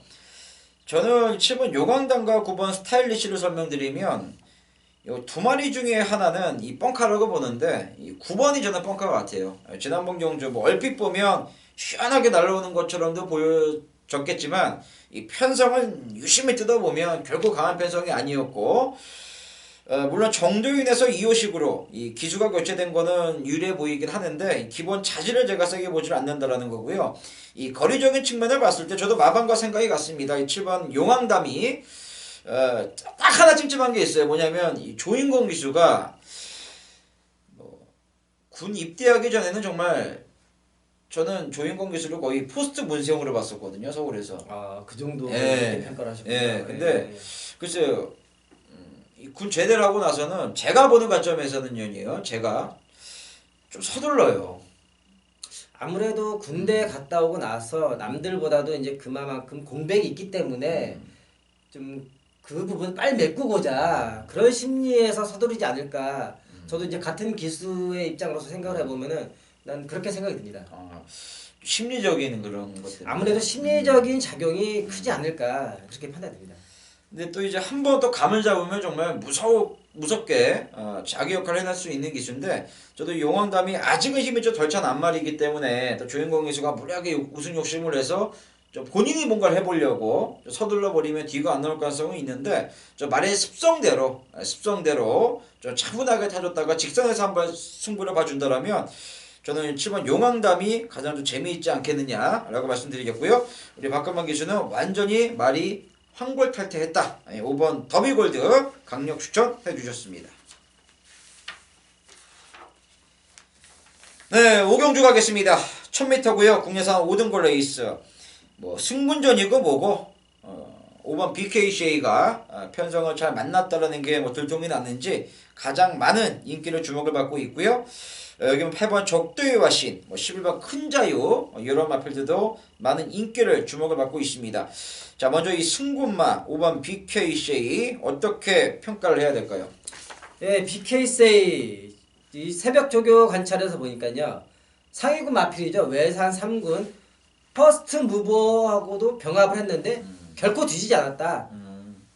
저는 7번 용왕당과 9번 스타일리시를 설명드리면 이 두 마리 중에 하나는 이 뻥카라고 보는데 이 9번이 저는 뻥카 같아요. 지난번 경주 뭐 얼핏 보면 시원하게 날아오는 것처럼도 보여졌겠지만 이 편성은 유심히 뜯어보면 결코 강한 편성이 아니었고 물론 정도인에서 2호식으로 이 기수가 교체된 거는 유리해 보이긴 하는데 기본 차질을 제가 세게 보질 않는다라는 거고요. 이 거리적인 측면을 봤을 때 저도 마방과 생각이 같습니다. 이 7번 용왕담이 딱 하나 찜찜한 게 있어요. 뭐냐면 이 조인공 기수가 군 입대하기 전에는 정말 저는 조인공 기수를 거의 포스트 문세용으로 봤었거든요. 서울에서. 그 정도 평가를 하셨군요. 근데 글쎄요. 군 제대를 하고 나서는 제가 보는 관점에서는요. 제가 좀 서둘러요. 아무래도 군대 갔다 오고 나서 남들보다도 이제 그만큼 공백이 있기 때문에 좀 그 부분 빨리 메꾸고자 그런 심리에서 서두르지 않을까. 저도 이제 같은 기수의 입장으로서 생각을 해보면은 난 그렇게 생각이 듭니다. 심리적인 그런 것들. 아무래도 심리적인 작용이 크지 않을까 그렇게 판단됩니다. 근데 또 이제 한 번 또 감을 잡으면 정말 무섭게 자기 역할을 해낼 수 있는 기수인데 저도 용왕담이 아직은 힘이 좀 덜 찬 안말이기 때문에 또 조인공 기수가 무리하게 우승 욕심을 해서 좀 본인이 뭔가를 해보려고 서둘러 버리면 뒤가 안 나올 가능성은 있는데 저 말의 습성대로 좀 차분하게 타줬다가 직선에서 한번 승부를 봐준다라면 저는 7번 용왕담이 가장 좀 재미있지 않겠느냐라고 말씀드리겠고요. 우리 박근만 기수는 완전히 말이 황골탈퇴했다. 5번 더비골드 강력 추천해 주셨습니다. 네, 오경주 가겠습니다. 1000m고요. 국내산 5등골 레이스. 뭐 승분전이고 뭐고 5번 BKCA가 편성을 잘 만났다라는 게 뭐 들통이 났는지 가장 많은 인기를 주목을 받고 있고요. 여기 8번 적도의 화신, 11번 큰 자유 이런 마필들도 많은 인기를 주목을 받고 있습니다. 자, 먼저 이 승군마 5번 BKCA 어떻게 평가를 해야 될까요? 네, BKCA 이 새벽 조교 관찰에서 보니까요. 상위군 마필이죠. 외산 3군 퍼스트 무버하고도 병합을 했는데 결코 뒤지지 않았다.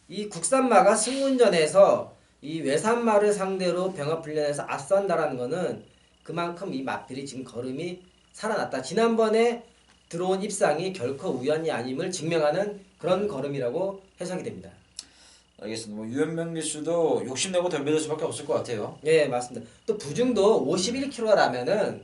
이 국산마가 승군전에서 이 외산마를 상대로 병합 훈련에서 앞선다라는 거는 그만큼 이 마필이 지금 걸음이 살아났다. 지난번에 들어온 입상이 결코 우연이 아님을 증명하는 그런 걸음이라고 해석이 됩니다. 알겠습니다. 뭐 유현명 기수도 욕심내고 덤벼들 수밖에 없을 것 같아요. 예, 맞습니다. 또 부중도 51kg라면은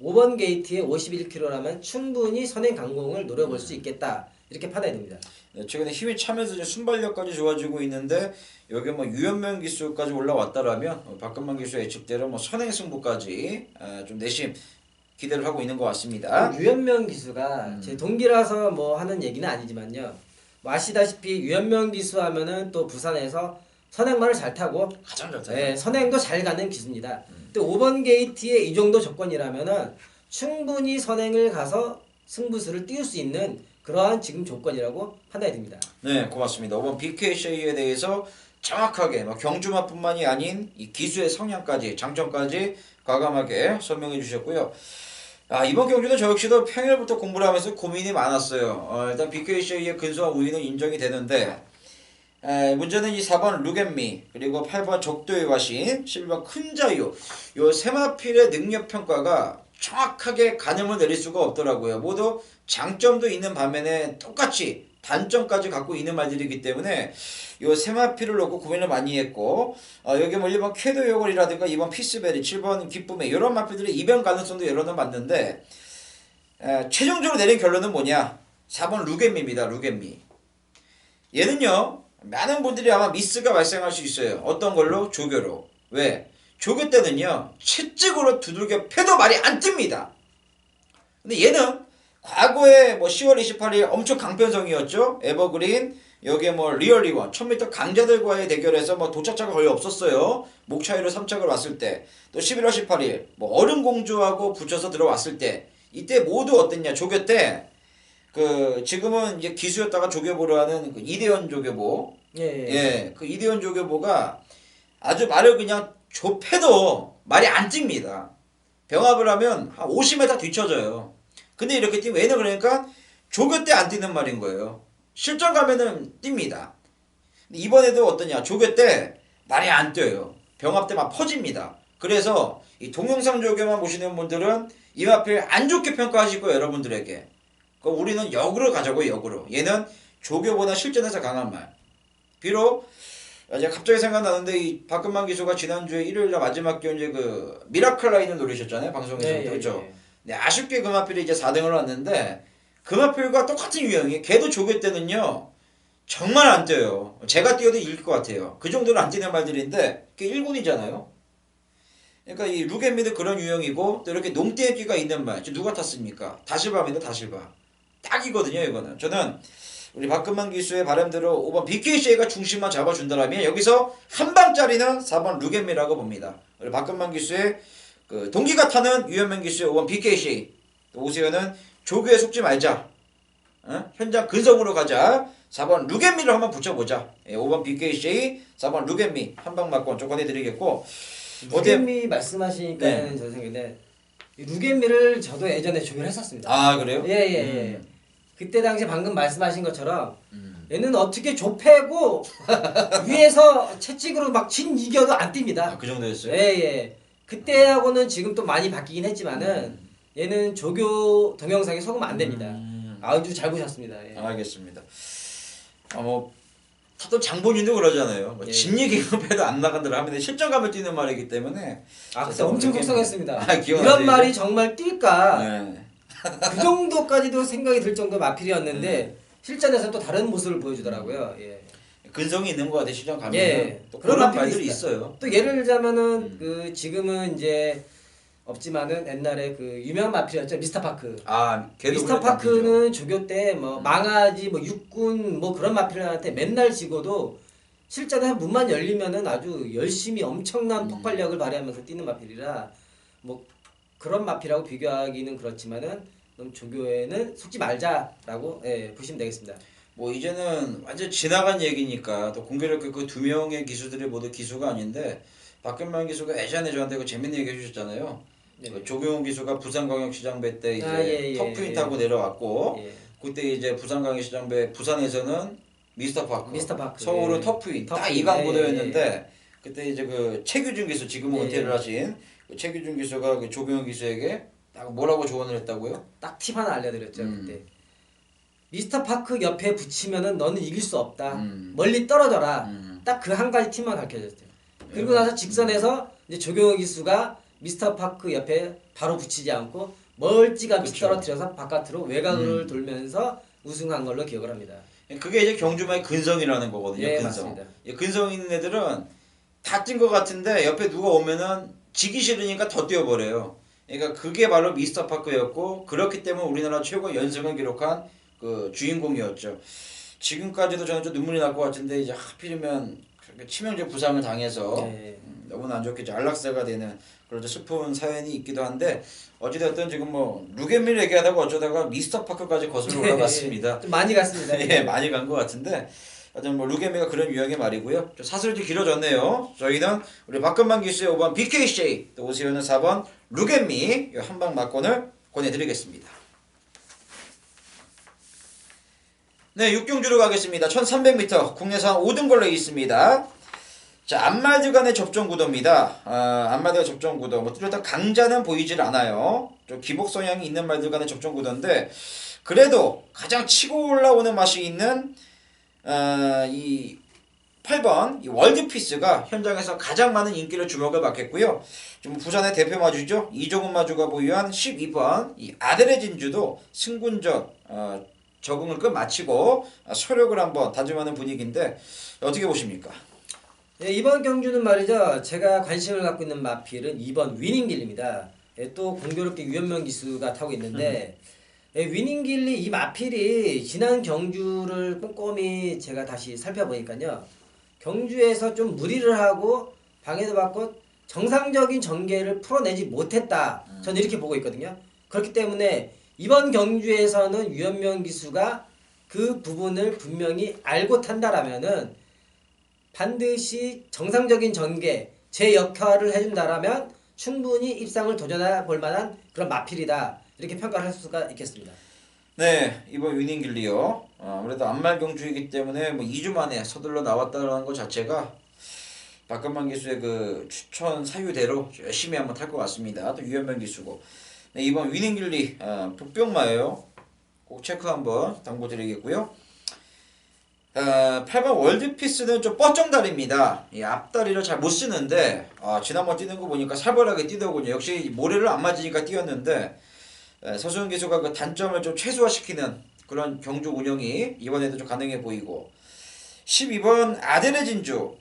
5번 게이트에 51kg라면 충분히 선행 강공을 노려볼 수 있겠다. 이렇게 판단이 됩니다. 네, 최근에 힘이 차면서 이제 순발력까지 좋아지고 있는데 여기 뭐 유현명 기수까지 올라왔다라면 박근만 기수 예측대로 뭐 선행 승부까지 좀 내심 기대를 하고 있는 것 같습니다. 유현명 기수가 제 동기라서 뭐 하는 얘기는 아니지만요. 뭐 아시다시피 유현명 기수 하면은 또 부산에서 선행만을 잘 타고 가장 잘 타요. 예, 선행도 잘 가는 기수입니다. 또 5번 게이트에 이 정도 조건이라면은 충분히 선행을 가서 승부수를 띄울 수 있는 그러한 지금 조건이라고 판단이 됩니다. 네, 고맙습니다. 5번 BKC에 대해서 정확하게 경주마뿐만이 아닌 이 기수의 성향까지 장점까지 과감하게 설명해 주셨고요. 이번 경주는 저 역시도 평일부터 공부를 하면서 고민이 많았어요. 일단 BKC의 근소한 우위는 인정이 되는데 문제는 이 4번 루겐미 그리고 8번 적도의 와신 11번 큰자유 요 세마필의 능력평가가 정확하게 가늠을 내릴 수가 없더라고요. 모두 장점도 있는 반면에 똑같이 단점까지 갖고 있는 말들이기 때문에 요 세마필을 놓고 고민을 많이 했고 여기 뭐 1번 쾌도 요걸이라든가 2번 피스베리 7번 기쁨의 이런 마필들의 이변 가능성도 여러 번 봤는데 최종적으로 내린 결론은 뭐냐 4번 루겐미입니다. 루겐미 얘는요 많은 분들이 아마 미스가 발생할 수 있어요. 어떤 걸로? 조교로. 왜? 조교 때는요 채찍으로 두들겨 패도 말이 안 뜹니다. 근데 얘는 과거에 뭐 10월 28일 엄청 강변성이었죠. 에버그린 여기에 뭐 리얼리원 1000m 강자들과의 대결에서 뭐 도착자가 거의 없었어요. 목 차이로 3착을 왔을 때. 또 11월 18일 뭐 얼음공주하고 붙여서 들어왔을 때 이때 모두 어땠냐 조교 때 지금은 이제 기수였다가 조교보로 하는 그 이대현 조교보. 예, 그 이대현 조교보가 아주 말을 그냥 좁혀도 말이 안 찝니다. 병합을 하면 한 50m 뒤쳐져요. 근데 이렇게 뛰면 얘는 그러니까 조교 때 안 뛰는 말인 거예요. 실전 가면은 뜁니다. 근데 이번에도 어떠냐 조교 때 말이 안 뛰어요. 병합 때 막 퍼집니다. 그래서 이 동영상 조교만 보시는 분들은 이 마필 안 좋게 평가하실 거예요. 여러분들에게. 우리는 역으로 가자고 역으로. 얘는 조교보다 실전에서 강한 말. 비록 이제 갑자기 생각나는데 이 박근만 기수가 지난주에 일요일날 마지막 경기에 그 미라클 라인을 노리셨잖아요. 방송에서. 그렇죠. 네, 아쉽게 금화필이 이제 4등을 왔는데 금화필과 똑같은 유형이 걔도 조교 때는요. 정말 안 뛰어요. 제가 뛰어도 이길 것 같아요. 그 정도는 안 뛰는 말들인데 그게 1군이잖아요. 그러니까 이 루겐미도 그런 유형이고 또 이렇게 농띠기가 있는 말. 누가 탔습니까? 다실바입니다. 다실바. 딱이거든요. 이거는. 저는 우리 박근만 기수의 바람대로 5번 BKC가 중심만 잡아준다면 여기서 한 방짜리는 4번 루겐미라고 봅니다. 우리 박근만 기수의 그 동기가 타는 유현명 기수의 5번 BKC. 오세훈은 조교에 속지 말자. 현장 근성으로 가자. 4번 루겐미를 한번 붙여보자. 5번 BKC, 4번 루겐미 한 방 맞고 조건해드리겠고. 루겐미 말씀하시니까 저 생각인데 루겐미를 저도 예전에 조교를 했었습니다. 아 그래요? 예. 그때 당시 방금 말씀하신 것처럼 얘는 어떻게 좁혀고 위에서 채찍으로 막 진 이겨도 안 뜁니다. 그 정도였어요? 예. 그때하고는 지금 또 많이 바뀌긴 했지만은 얘는 조교 동영상에 속으면 안 됩니다. 아주 잘 보셨습니다. 예. 알겠습니다. 타도 장본인도 그러잖아요. 진리기금 패도 안 나간다고 하면 실전감을 뛰는 말이기 때문에. 그때 엄청 속상했습니다. 이런 이런 말이 정말 뛸까? 네. 그 정도까지도 생각이 들 정도 마필이었는데 실전에서 또 다른 모습을 보여주더라고요. 예. 근성이 있는 것 같아 실전 가면은. 또 그런 그런 말들이 있어요. 또 예를 들자면은 그 지금은 이제 없지만은 옛날에 그 유명한 마필이었죠. 미스터 파크. 미스터 파크는 조교 때 뭐 망아지 뭐 육군 뭐 그런 마필한테 맨날 지고도 실전에 문만 열리면은 아주 열심히 엄청난 폭발력을 발휘하면서 뛰는 마필이라 뭐 그런 마필하고 비교하기는 그렇지만은 너무 조교에는 속지 말자라고 보시면 되겠습니다. 뭐 이제는 완전 지나간 얘기니까 또 공교롭게 그 두 명의 기수들이 모두 기수가 아닌데 박근만 기수가 예전에 저한테 그 재밌는 얘기 해주셨잖아요. 그 조경훈 기수가 부산광역시장배 때 이제 터프인 타고 내려왔고 그때 이제 부산광역시장배 부산에서는 미스터 파크 서울은 터프인 딱 이강 보도였는데 그때 이제 그 최규준 기수 지금은 은퇴를 하신 그 최규준 기수가 그 조경훈 기수에게 딱 뭐라고 조언을 했다고요? 딱 팁 하나 알려드렸죠. 그때 미스터 파크 옆에 붙이면은 너는 이길 수 없다. 음. 멀리 떨어져라. 음. 딱 그 한 가지 팀만 가르쳐줬어요. 그리고 나서 직선에서 이제 조경호 기수가 미스터 파크 옆에 바로 붙이지 않고 멀찌감치 그쵸. 떨어뜨려서 바깥으로 외곽을 돌면서 우승한 걸로 기억을 합니다. 그게 이제 경주마의 근성이라는 거거든요. 예, 근성. 맞습니다. 예, 근성 있는 애들은 다 뛴 것 같은데 옆에 누가 오면은 지기 싫으니까 더 뛰어버려요. 그러니까 그게 바로 미스터 파크였고 그렇기 때문에 우리나라 최고 연승을 기록한 그 주인공이었죠. 지금까지도 저는 좀 눈물이 날 것 같은데 이제 하필이면 그렇게 치명적 부상을 당해서 예. 너무나 안 좋게 이제 안락사가 되는 그런 슬픈 사연이 있기도 한데 어찌됐든 지금 뭐 루겐밀 얘기하다가 어쩌다가 미스터 파크까지 거슬러 올라갔습니다. 좀 많이 갔습니다. 예, 많이 간 것 같은데 하여튼 뭐 루겐미가 그런 유형의 말이고요. 좀 사슬이 좀 길어졌네요. 저희는 우리 박근만 기수의 5번 BKJ 또 오세훈은 4번 루겐미 한방 막권을 권해드리겠습니다. 네, 육경주로 가겠습니다. 1300m 국내산 5등 걸려 있습니다. 자, 안말들 간의 접종 구도입니다. 안말들 접종 구도. 뭐 뚜렷한 강자는 보이질 않아요. 좀 기복 성향이 있는 말들 간의 접종 구도인데 그래도 가장 치고 올라오는 맛이 있는 이 8번 이 월드피스가 현장에서 가장 많은 인기를 주목을 받겠고요. 좀 부산의 대표 마주죠. 이종훈 마주가 보유한 12번 이 아델의 진주도 승군전 적응을 끝마치고 소력을 한번 다짐하는 분위기인데 어떻게 보십니까? 네, 이번 경주는 말이죠. 제가 관심을 갖고 있는 마필은 2번 위닝길입니다. 예, 또 공교롭게 유현명 기수가 타고 있는데 예, 위닝길리 이 마필이 지난 경주를 꼼꼼히 제가 다시 살펴보니까요. 경주에서 좀 무리를 하고 방해도 받고 정상적인 전개를 풀어내지 못했다. 저는 이렇게 보고 있거든요. 그렇기 때문에 이번 경주에서는 유현명 기수가 그 부분을 분명히 알고 탄다라면은 반드시 정상적인 전개, 제 역할을 해준다라면 충분히 입상을 도전해 볼 만한 그런 마필이다. 이렇게 평가를 할 수가 있겠습니다. 네, 이번 위닝길리요. 아무래도 안말 경주이기 때문에 뭐 2주 만에 서둘러 나왔다는 것 자체가 박근만 기수의 그 추천 사유대로 열심히 한번 탈 것 같습니다. 또 유현명 기수고. 네, 이번 위닝길리 복병마예요. 꼭 체크 한번 당부드리겠고요. 8번 월드피스는 좀 뻗정다리입니다. 이 앞다리를 잘 못 쓰는데 지난번 뛰는 거 보니까 살벌하게 뛰더군요. 역시 모래를 안 맞으니까 뛰었는데 서수훈 기수가 그 단점을 좀 최소화시키는 그런 경주 운영이 이번에도 좀 가능해 보이고 12번 아델의 진주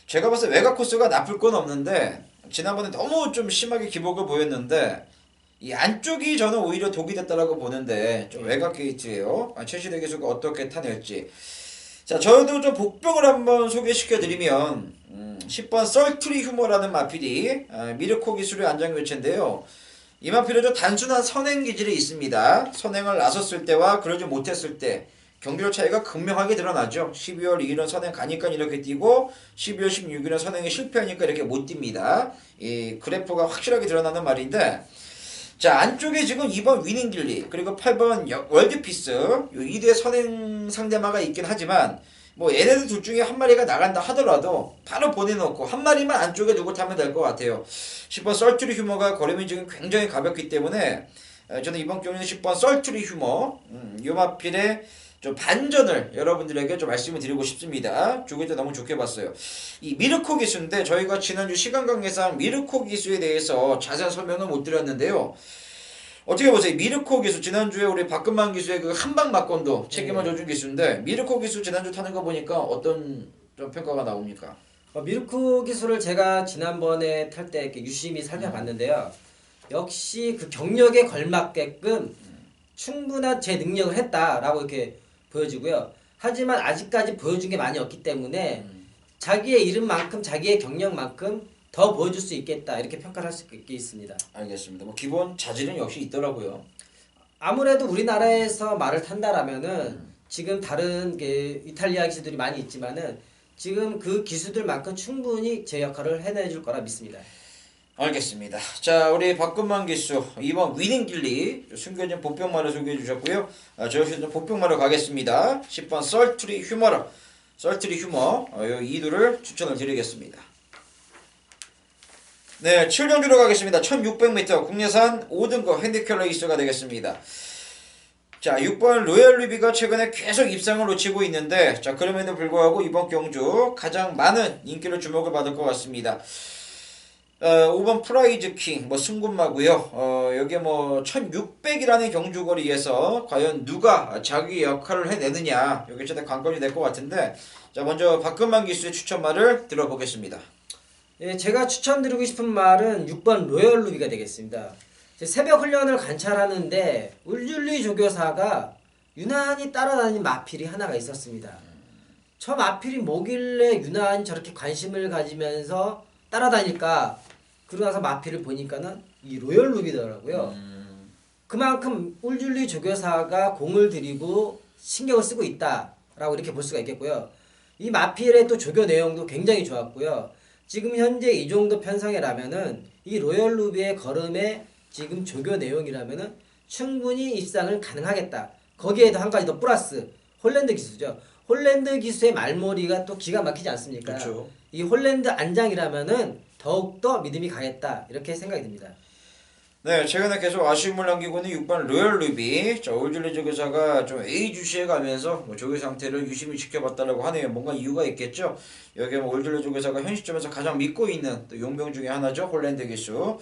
제가 봤을 때 외곽 코스가 나쁠 건 없는데 지난번에 너무 좀 심하게 기복을 보였는데 이 안쪽이 저는 오히려 독이 됐다라고 보는데 좀 외곽 게이트예요. 최시대 기수가 어떻게 타낼지. 자, 저도 좀 복병을 한번 소개시켜 드리면 10번 썰트리 휴머라는 마필이 미르코 기술의 안장 교체인데요. 이 마필은 좀 단순한 선행 기질이 있습니다. 선행을 나섰을 때와 그러지 못했을 때 경기력 차이가 극명하게 드러나죠. 12월 2일은 선행 가니까 이렇게 뛰고 12월 16일은 선행에 실패하니까 이렇게 못 뜁니다. 이 그래프가 확실하게 드러나는 말인데 자, 안쪽에 지금 2번 위닝길리 그리고 8번 월드피스 요 2대 선행 상대마가 있긴 하지만 뭐 얘네들 둘 중에 한 마리가 나간다 하더라도 바로 보내놓고 한 마리만 안쪽에 두고 타면 될 것 같아요. 10번 썰트리 휴머가 거리면 지금 굉장히 가볍기 때문에 저는 이번 경기는 10번 썰트리 휴머 요마필의 좀 반전을 여러분들에게 좀 말씀을 드리고 싶습니다. 죽을 때 너무 좋게 봤어요. 이 미르코 기수인데 저희가 지난주 시간 관계상 미르코 기수에 대해서 자세한 설명을 못 드렸는데요. 어떻게 보세요? 미르코 기수 지난주에 우리 박근만 기수의 그 한방 막건도 책임을 져준 기수인데 미르코 기수 지난주 타는 거 보니까 어떤 좀 평가가 나옵니까? 미르코 기술을 제가 지난번에 탈 때 이렇게 유심히 살펴봤는데요. 역시 그 경력에 걸맞게끔 충분한 제 능력을 했다라고 이렇게 보여지고요. 하지만 아직까지 보여준 게 많이 없기 때문에 자기의 이름만큼 자기의 경력만큼 더 보여줄 수 있겠다 이렇게 평가를 할 수 있겠습니다. 알겠습니다. 뭐 기본 자질은 역시 있더라고요. 아무래도 우리나라에서 말을 탄다라면은 지금 다른 게 이탈리아 기수들이 많이 있지만은 지금 그 기수들만큼 충분히 제 역할을 해내줄 거라 믿습니다. 알겠습니다. 자, 우리 박근만 기수 2번 위닝길리 숨겨진 복병마를 소개해 주셨고요. 저 역시 복병마로 가겠습니다. 10번 썰트리 휴머러 썰트리 휴머 요 2두를 추천을 드리겠습니다. 네, 7경주로 가겠습니다. 1600m 국내산 5등급 핸디캡 레이스가 되겠습니다. 자, 6번 로얄 루비가 최근에 계속 입상을 놓치고 있는데, 자, 그럼에도 불구하고 이번 경주 가장 많은 인기를 주목을 받을 것 같습니다. 5번 프라이즈 킹, 뭐 승군마고요. 여기에 뭐 1600이라는 경주거리에서 과연 누가 자기 역할을 해내느냐, 여기 최대 관건이 될 것 같은데, 자, 먼저 박근만 기수의 추천말을 들어보겠습니다. 예, 제가 추천드리고 싶은 말은 6번 로열 루비가 되겠습니다. 새벽 훈련을 관찰하는데 울줄리 조교사가 유난히 따라다니는 마필이 하나가 있었습니다. 저 마필이 뭐길래 유난히 저렇게 관심을 가지면서 따라다닐까? 그러고 나서 마필을 보니까는 이 로열 루비더라고요. 그만큼 울줄리 조교사가 공을 들이고 신경을 쓰고 있다라고 이렇게 볼 수가 있겠고요. 이 마필의 또 조교 내용도 굉장히 좋았고요. 지금 현재 이 정도 편성이라면은 이 로열 루비의 걸음에 지금 조교 내용이라면은 충분히 입상을 가능하겠다. 거기에도 한 가지 더 플러스 홀랜드 기수죠. 홀랜드 기수의 말머리가 또 기가 막히지 않습니까? 그렇죠. 이 홀랜드 안장이라면은 더욱더 믿음이 가겠다 이렇게 생각이 듭니다. 네, 최근에 계속 아쉬움을 남기고 있는 6번 로열 루비. 자, 올줄리 조교사가 좀 A주시해 가면서 뭐 조교 상태를 유심히 지켜봤다라고 하네요. 뭔가 이유가 있겠죠. 여기에 뭐 올줄리 조교사가 현 시점에서 가장 믿고 있는 또 용병 중에 하나죠. 홀랜드 기수.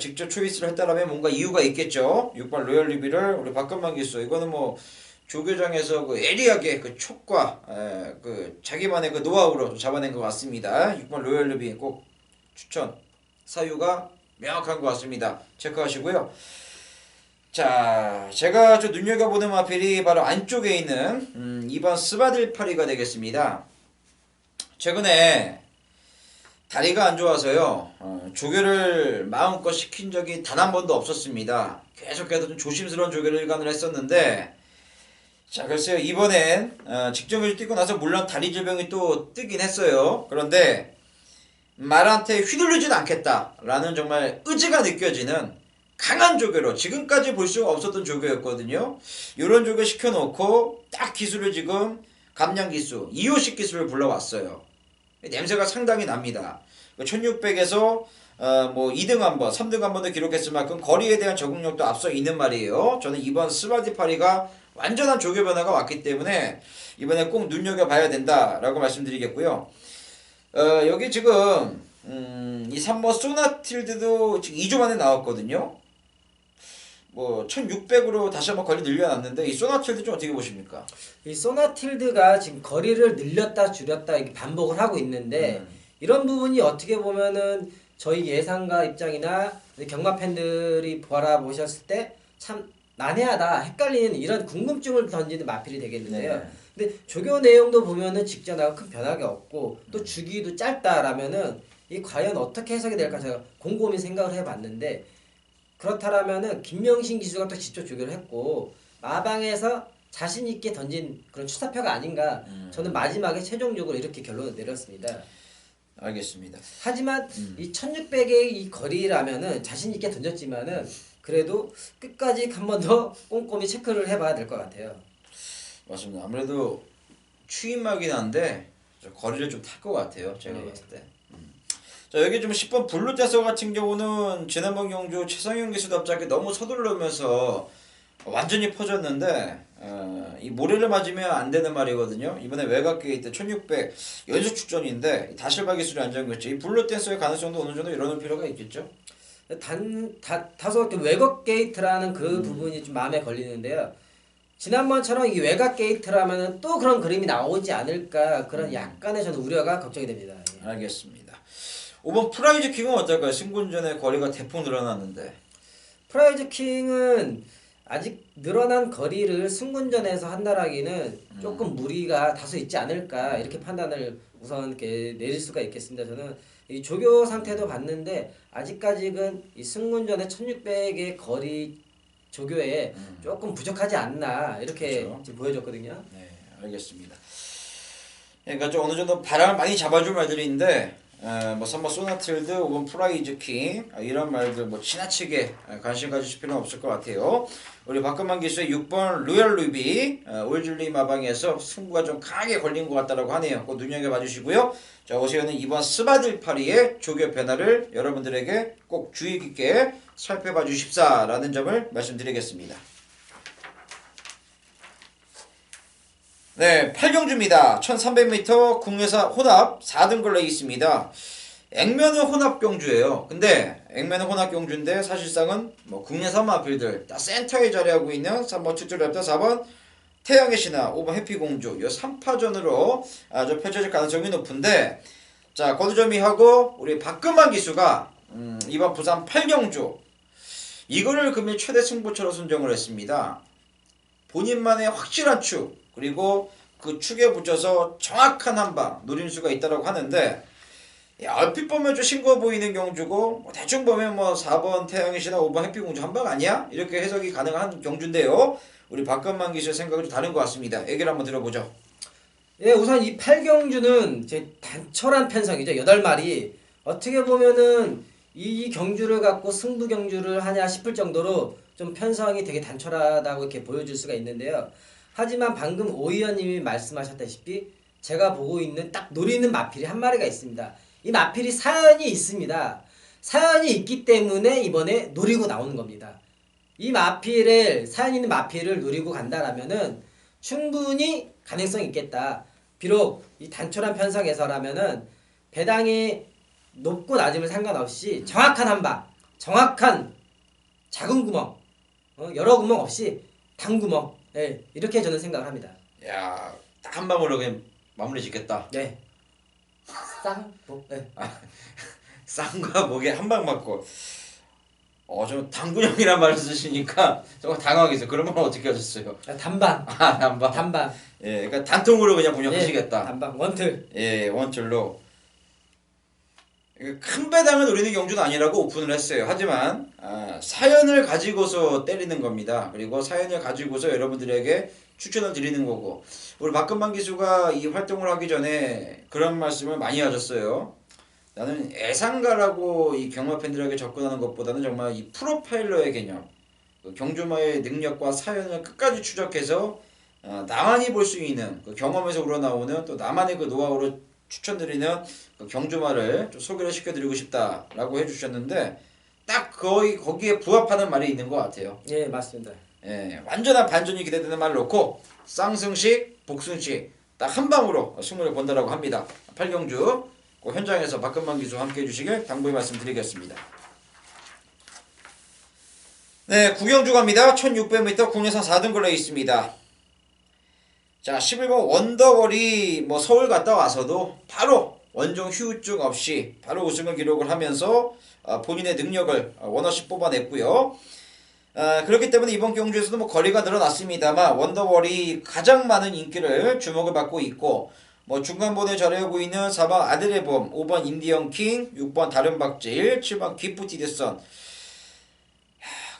직접 초이스를 했다라면 뭔가 이유가 있겠죠. 6번 로열 루비를 우리 박근만 기수. 이거는 뭐 조교장에서 그 예리하게 그 촉과 그 자기만의 그 노하우로 잡아낸 것 같습니다. 6번 로열 루비 꼭 추천. 사유가 명확한 것 같습니다. 체크하시고요. 자, 제가 좀 눈여겨보는 마필이 바로 안쪽에 있는 2번 스바딜파리가 되겠습니다. 최근에 다리가 안 좋아서요. 조교를 마음껏 시킨 적이 단 한 번도 없었습니다. 계속해서 좀 조심스러운 조교를 일관을 했었는데, 자, 글쎄요. 이번엔 직전까지 뛰고 나서 물론 다리 질병이 또 뜨긴 했어요. 그런데 말한테 휘둘리진 않겠다라는 정말 의지가 느껴지는 강한 조교로 지금까지 볼 수가 없었던 조교였거든요. 이런 조교 시켜놓고 딱 기술을 지금 감량 기수, 이호식 기술을 불러왔어요. 냄새가 상당히 납니다. 1600에서 뭐 2등 한 번, 3등 한 번도 기록했을 만큼 거리에 대한 적응력도 앞서 있는 말이에요. 저는 이번 스바디파리가 완전한 조교 변화가 왔기 때문에 이번에 꼭 눈여겨봐야 된다라고 말씀드리겠고요. 여기 지금 이 3번 소나틸드도 지금 2주 만에 나왔거든요. 뭐 1600으로 다시 한번 거리 늘려놨는데 이 소나틸드 좀 어떻게 보십니까? 이 소나틸드가 지금 거리를 늘렸다 줄였다 이렇게 반복을 하고 있는데 이런 부분이 어떻게 보면은 저희 예상가 입장이나 경마 팬들이 바라보셨을 때 참 난해하다, 헷갈리는 이런 궁금증을 던지는 마필이 되겠는데요. 네. 근데 조교 내용도 보면은 직전하고 큰 변화가 없고 또 주기도 짧다라면은 이 과연 어떻게 해석이 될까 제가 곰곰이 생각을 해봤는데 그렇다라면은 김명신 기수가 또 직접 조교를 했고 마방에서 자신 있게 던진 그런 추사표가 아닌가. 저는 마지막에 최종적으로 이렇게 결론을 내렸습니다. 알겠습니다. 하지만 이 1600의 이 거리라면은 자신 있게 던졌지만은 그래도 끝까지 한 번 더 꼼꼼히 체크를 해봐야 될 것 같아요. 맞습니다. 아무래도 추임막이긴 한데 거리를 좀 탈 것 같아요. 제가 네. 봤을 때. 자, 여기 좀 10번 블루댄서 같은 경우는 지난번 경주 최성현 기수도 갑자기 너무 서둘르면서 완전히 퍼졌는데 이 모래를 맞으면 안 되는 말이거든요. 이번에 외곽 게이트 1600 연속 출전인데 다실바 기술이 안정됐죠. 이 블루댄서의 가능성도 어느 정도 열어놓을 필요가 있겠죠. 다소 외곽 게이트라는 그 부분이 좀 마음에 걸리는데요. 지난번처럼 이 외곽 게이트라면 또 그런 그림이 나오지 않을까 그런 약간의 저는 우려가 걱정이 됩니다. 예. 알겠습니다. 5번 프라이즈 킹은 어떨까요? 승군전에 거리가 대폭 늘어났는데. 프라이즈 킹은 아직 늘어난 거리를 승군전에서 한다라기는 조금 무리가 다소 있지 않을까 이렇게 판단을 우선 이렇게 내릴 수가 있겠습니다. 저는 이 조교 상태도 봤는데 아직까지는 이 승군전의 1600의 거리 조교에 조금 부족하지 않나 이렇게 그렇죠. 지금 보여졌거든요. 네, 알겠습니다. 그러니까 좀 어느 정도 바람을 많이 잡아줄 말들인데 뭐 3번 소나틸드, 5번 프라이즈 킹 이런 말들 뭐 지나치게 관심 가지실 필요는 없을 것 같아요. 우리 박근만 기수의 6번 로얄 루비 올줄리 마방에서 승부가 좀 강하게 걸린 것 같다라고 하네요. 꼭 눈여겨봐 주시고요. 자, 오세요는 이번 스바딜파리의 조교 변화를 여러분들에게 꼭 주의 깊게 살펴봐 주십사라는 점을 말씀드리겠습니다. 네, 8경주입니다. 1300m 국내사 혼합 4등 걸레 있습니다. 액면은 혼합 경주예요. 근데 액면은 혼합 경주인데 사실상은 뭐 국내사 마필들 다 센터에 자리하고 있는 3번 추출랩터 4번 태양의 신화 5번 해피공주 이 3파전으로 아주 펼쳐질 가능성이 높은데 자 거두점이하고 우리 박금만 기수가 이번 부산 8경주 이거를 금일 최대 승부처로 선정을 했습니다. 본인만의 확실한 축 그리고 그 축에 붙여서 정확한 한방 노릴 수가 있다고 하는데 야, 얼핏 보면 좀 싱거워 보이는 경주고 뭐 대충 보면 뭐 4번 태양의 신화 5번 해피공주 한방 아니야? 이렇게 해석이 가능한 경주인데요. 우리 박건만 기수의 생각은 좀 다른 것 같습니다. 얘기를 한번 들어보죠. 예, 우선 이 8경주는 제 단촐한 편성이죠. 8마리. 어떻게 보면은 이 경주를 갖고 승부 경주를 하냐 싶을 정도로 좀 편성이 되게 단촐하다고 이렇게 보여줄 수가 있는데요. 하지만 방금 오 의원님이 말씀하셨다시피 제가 보고 있는 딱 노리는 마필이 한 마리가 있습니다. 이 마필이 사연이 있습니다. 사연이 있기 때문에 이번에 노리고 나오는 겁니다. 이 마필을 사연 있는 마필을 노리고 간다라면은 충분히 가능성이 있겠다. 비록 이 단촐한 편성에서라면은 배당이 높고 낮음을 상관없이 정확한 한방, 정확한 작은 구멍, 여러 구멍 없이 단구멍, 네, 이렇게 저는 생각을 합니다. 야, 딱 한 방으로 그냥 마무리 짓겠다. 네. 쌍복. 네. 쌍과 목에 한 방 맞고. 좀 당구형이란 말을 쓰시니까 정말 당황해서 그러면 어떻게 하셨어요? 단방. 단방. 단방. 예, 그러니까 단통으로 그냥 운영하시겠다. 네, 단방 원틀. 예, 원툴로. 큰 배당을 노리는 경주는 아니라고 오픈을 했어요. 하지만 사연을 가지고서 때리는 겁니다. 그리고 사연을 가지고서 여러분들에게 추천을 드리는 거고 우리 박근만 기수가 이 활동을 하기 전에 그런 말씀을 많이 하셨어요. 나는 애상가라고 이 경마 팬들에게 접근하는 것보다는 정말 이 프로파일러의 개념, 그 경주마의 능력과 사연을 끝까지 추적해서 나만이 볼 수 있는 그 경험에서 우러나오는 또 나만의 그 노하우로 추천드리는 그 경주마를 좀 소개를 시켜드리고 싶다라고 해주셨는데 딱 거의 거기에 부합하는 말이 있는 것 같아요. 예, 맞습니다. 예, 완전한 반전이 기대되는 말을 놓고 쌍승식, 복승식 딱 한 방으로 승부를 본다라고 합니다. 8경주 그 현장에서 박근만 기수 함께 해주시길 당부의 말씀드리겠습니다. 네, 9경주 갑니다. 1600m 국내산 4등 걸려 있습니다. 자, 11번 원더월이 뭐 서울 갔다 와서도 바로 원정 휴증 없이 바로 우승을 기록을 하면서 본인의 능력을 원없이 뽑아냈고요. 그렇기 때문에 이번 경주에서도 뭐 거리가 늘어났습니다만 원더월이 가장 많은 인기를 주목을 받고 있고 뭐 중간본에 자리하고 있는 4번 아들의 봄, 5번 인디언 킹, 6번 다른 박질, 7번 기프티 데선.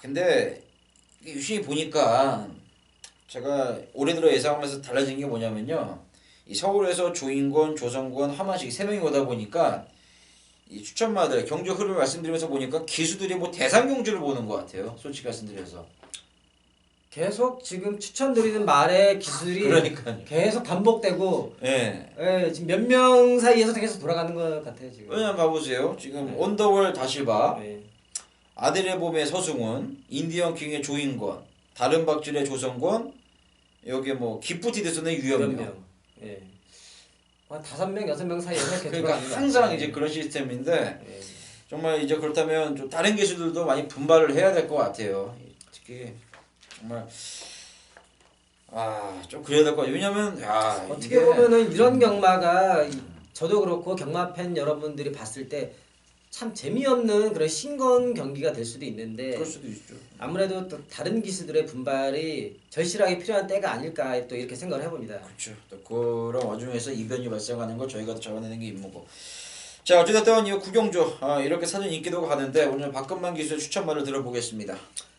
근데 유심히 보니까 제가 올해 들어 예상하면서 달라진 게 뭐냐면요. 이 서울에서 조인권, 조성권, 하만식 3명이 오다 보니까 이 추천마들 경주 흐름을 말씀드리면서 보니까 기수들이 뭐 대상 경주를 보는 것 같아요. 솔직히 말씀드려서. 계속 지금 추천드리는 말의 기술이 그러니까요. 계속 반복되고 예. 예, 지금 몇 명 사이에서 계속 돌아가는 것 같아요 지금. 왜냐면 봐보세요. 지금 네. 온더월 다시바, 예. 아들의 봄의 서승훈, 인디언 킹의 조인권, 다른 박질의 조성권, 여기 뭐 기프티 데선의 유현명. 예. 한 5명, 6명 사이에서 이렇게 그러니까 돌아가는 것 항상 같아요. 이제 그런 시스템인데 예. 정말 이제 그렇다면 좀 다른 기수들도 많이 분발을 해야 될 것 같아요. 특히 정말 좀 그래야 될 것 같아요. 왜냐면 어떻게 보면은 이런 경마가 저도 그렇고 경마 팬 여러분들이 봤을 때 참 재미없는 그런 신건 경기가 될 수도 있는데 그럴 수도 있죠. 아무래도 또 다른 기수들의 분발이 절실하게 필요한 때가 아닐까 또 이렇게 생각을 해봅니다. 그렇죠. 또 그런 와중에서 이변이 발생하는 걸 저희가 잡아내는 게 임무고. 자, 어찌됐든 이 구경주 이렇게 사전 인기도가 가는데 오늘 박근만 기수의 추천말을 들어보겠습니다.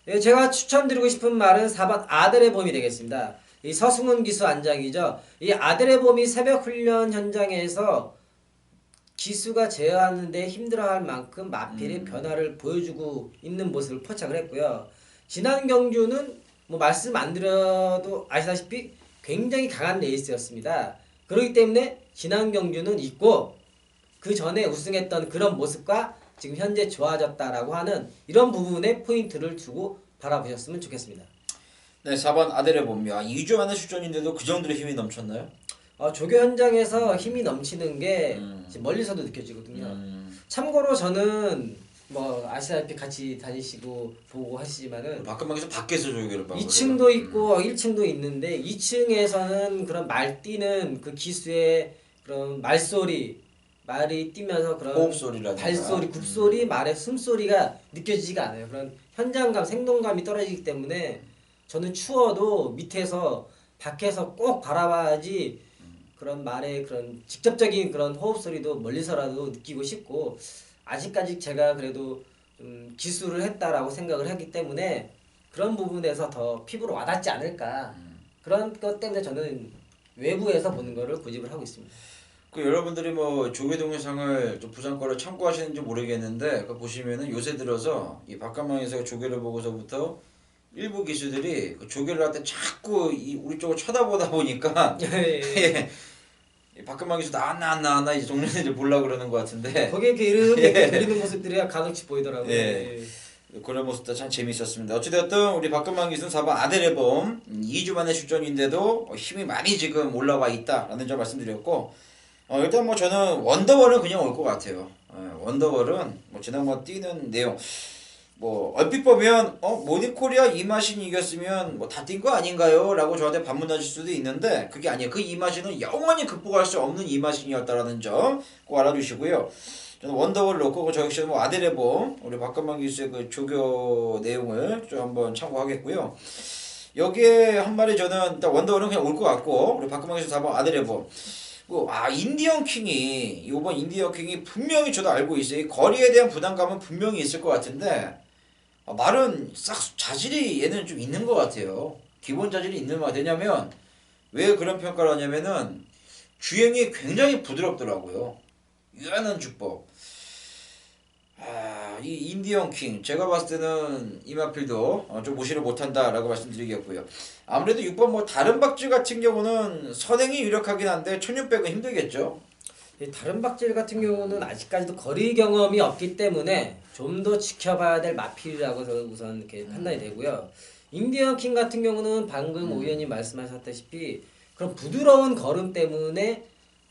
예, 제가 추천드리고 싶은 말은 4번 아들의 봄이 되겠습니다. 이 서승훈 기수 안장이죠. 이 아들의 봄이 새벽 훈련 현장에서 기수가 제어하는데 힘들어할 만큼 마필의 변화를 보여주고 있는 모습을 포착을 했고요. 지난 경주는 뭐 말씀 안 드려도 아시다시피 굉장히 강한 레이스였습니다. 그렇기 때문에 지난 경주는 있고 그 전에 우승했던 그런 모습과 지금 현재 좋아졌다라고 하는 이런 부분에 포인트를 두고 바라보셨으면 좋겠습니다. 네, 4번 아데레봄. 야, 2주 만에 출전인데도 그 정도로 힘이 넘쳤나요? 조교 현장에서 힘이 넘치는 게 음. 지금 멀리서도 느껴지거든요. 음. 참고로 저는 뭐 아시다시피 같이 다니시고 보고 하시지만은 박근방에서 밖에서 조교를 받고 2층도 있고 1층도 있는데 2층에서는 그런 말 뛰는 그 기수의 그런 말소리, 말이 뛰면서 그런 호흡 소리라든가 발소리, 굽소리, 말의 숨소리가 느껴지지가 않아요. 그런 현장감, 생동감이 떨어지기 때문에 저는 추워도 밑에서 밖에서 꼭 바라봐야지 그런 말의 그런 직접적인 그런 호흡 소리도 멀리서라도 느끼고 싶고 아직까지 제가 그래도 좀 기술을 했다라고 생각을 하기 때문에 그런 부분에서 더 피부로 와닿지 않을까 그런 것 때문에 저는 외부에서 보는 거를 고집을 하고 있습니다. 그 여러분들이 뭐 조교 동영상을 좀 부산 거를 참고하시는지 모르겠는데 그 보시면은 요새 들어서 이 박감망에서 조교를 보고서부터 일부 기수들이 그 조교를 할 때 자꾸 우리 쪽을 쳐다보다 보니까 예. 이 박근방 기수 나왔나 이제 동료들이 보려고 그러는 것 같은데 거기에 이렇게 돌리는 모습들이 간혹씩 보이더라고요. 예. 그런 모습도 참 재미있었습니다. 어찌되었든 우리 박근방 기수는 4번 아데레봄 2주 만에 출전인데도 힘이 많이 지금 올라와 있다라는 점 말씀드렸고 일단 뭐 저는 원더월은 그냥 올 것 같아요. 원더월은 뭐 지난번 뛰는 내용 뭐 얼핏 보면 모니코리아 이마신이 이겼으면 뭐 다 뛴 거 아닌가요? 라고 저한테 반문하실 수도 있는데 그게 아니에요. 그 이마신은 영원히 극복할 수 없는 이마신이었다라는 점 꼭 알아주시고요. 저는 원더월을 놓고 저 역시 뭐 아데레봄 우리 박건만 기수의 그 조교 내용을 좀 한번 참고하겠고요. 여기에 한 마리 저는 일단 원더월은 그냥 올 것 같고 우리 박건만 기수 4번 아데레봄 인디언 킹이 이번 인디언 킹이 분명히 저도 알고 있어요. 이 거리에 대한 부담감은 분명히 있을 것 같은데 말은 싹 자질이 얘는 좀 있는 것 같아요. 기본 자질이 있는 것 같아요. 왜냐면 왜 그런 평가를 하냐면은 주행이 굉장히 부드럽더라고요. 유연한 주법. 이 인디언 킹 제가 봤을 때는 이마필도 좀 무시를 못한다라고 말씀드리겠고요. 아무래도 6번 뭐 다른 박쥐 같은 경우는 선행이 유력하긴 한데 1600은 힘들겠죠. 다른 박질 같은 경우는 아직까지도 거리 경험이 없기 때문에 좀 더 지켜봐야 될 마필이라고 저는 우선 이렇게 판단이 되고요. 인디언 킹 같은 경우는 방금 오 의원님 말씀하셨다시피 그런 부드러운 걸음 때문에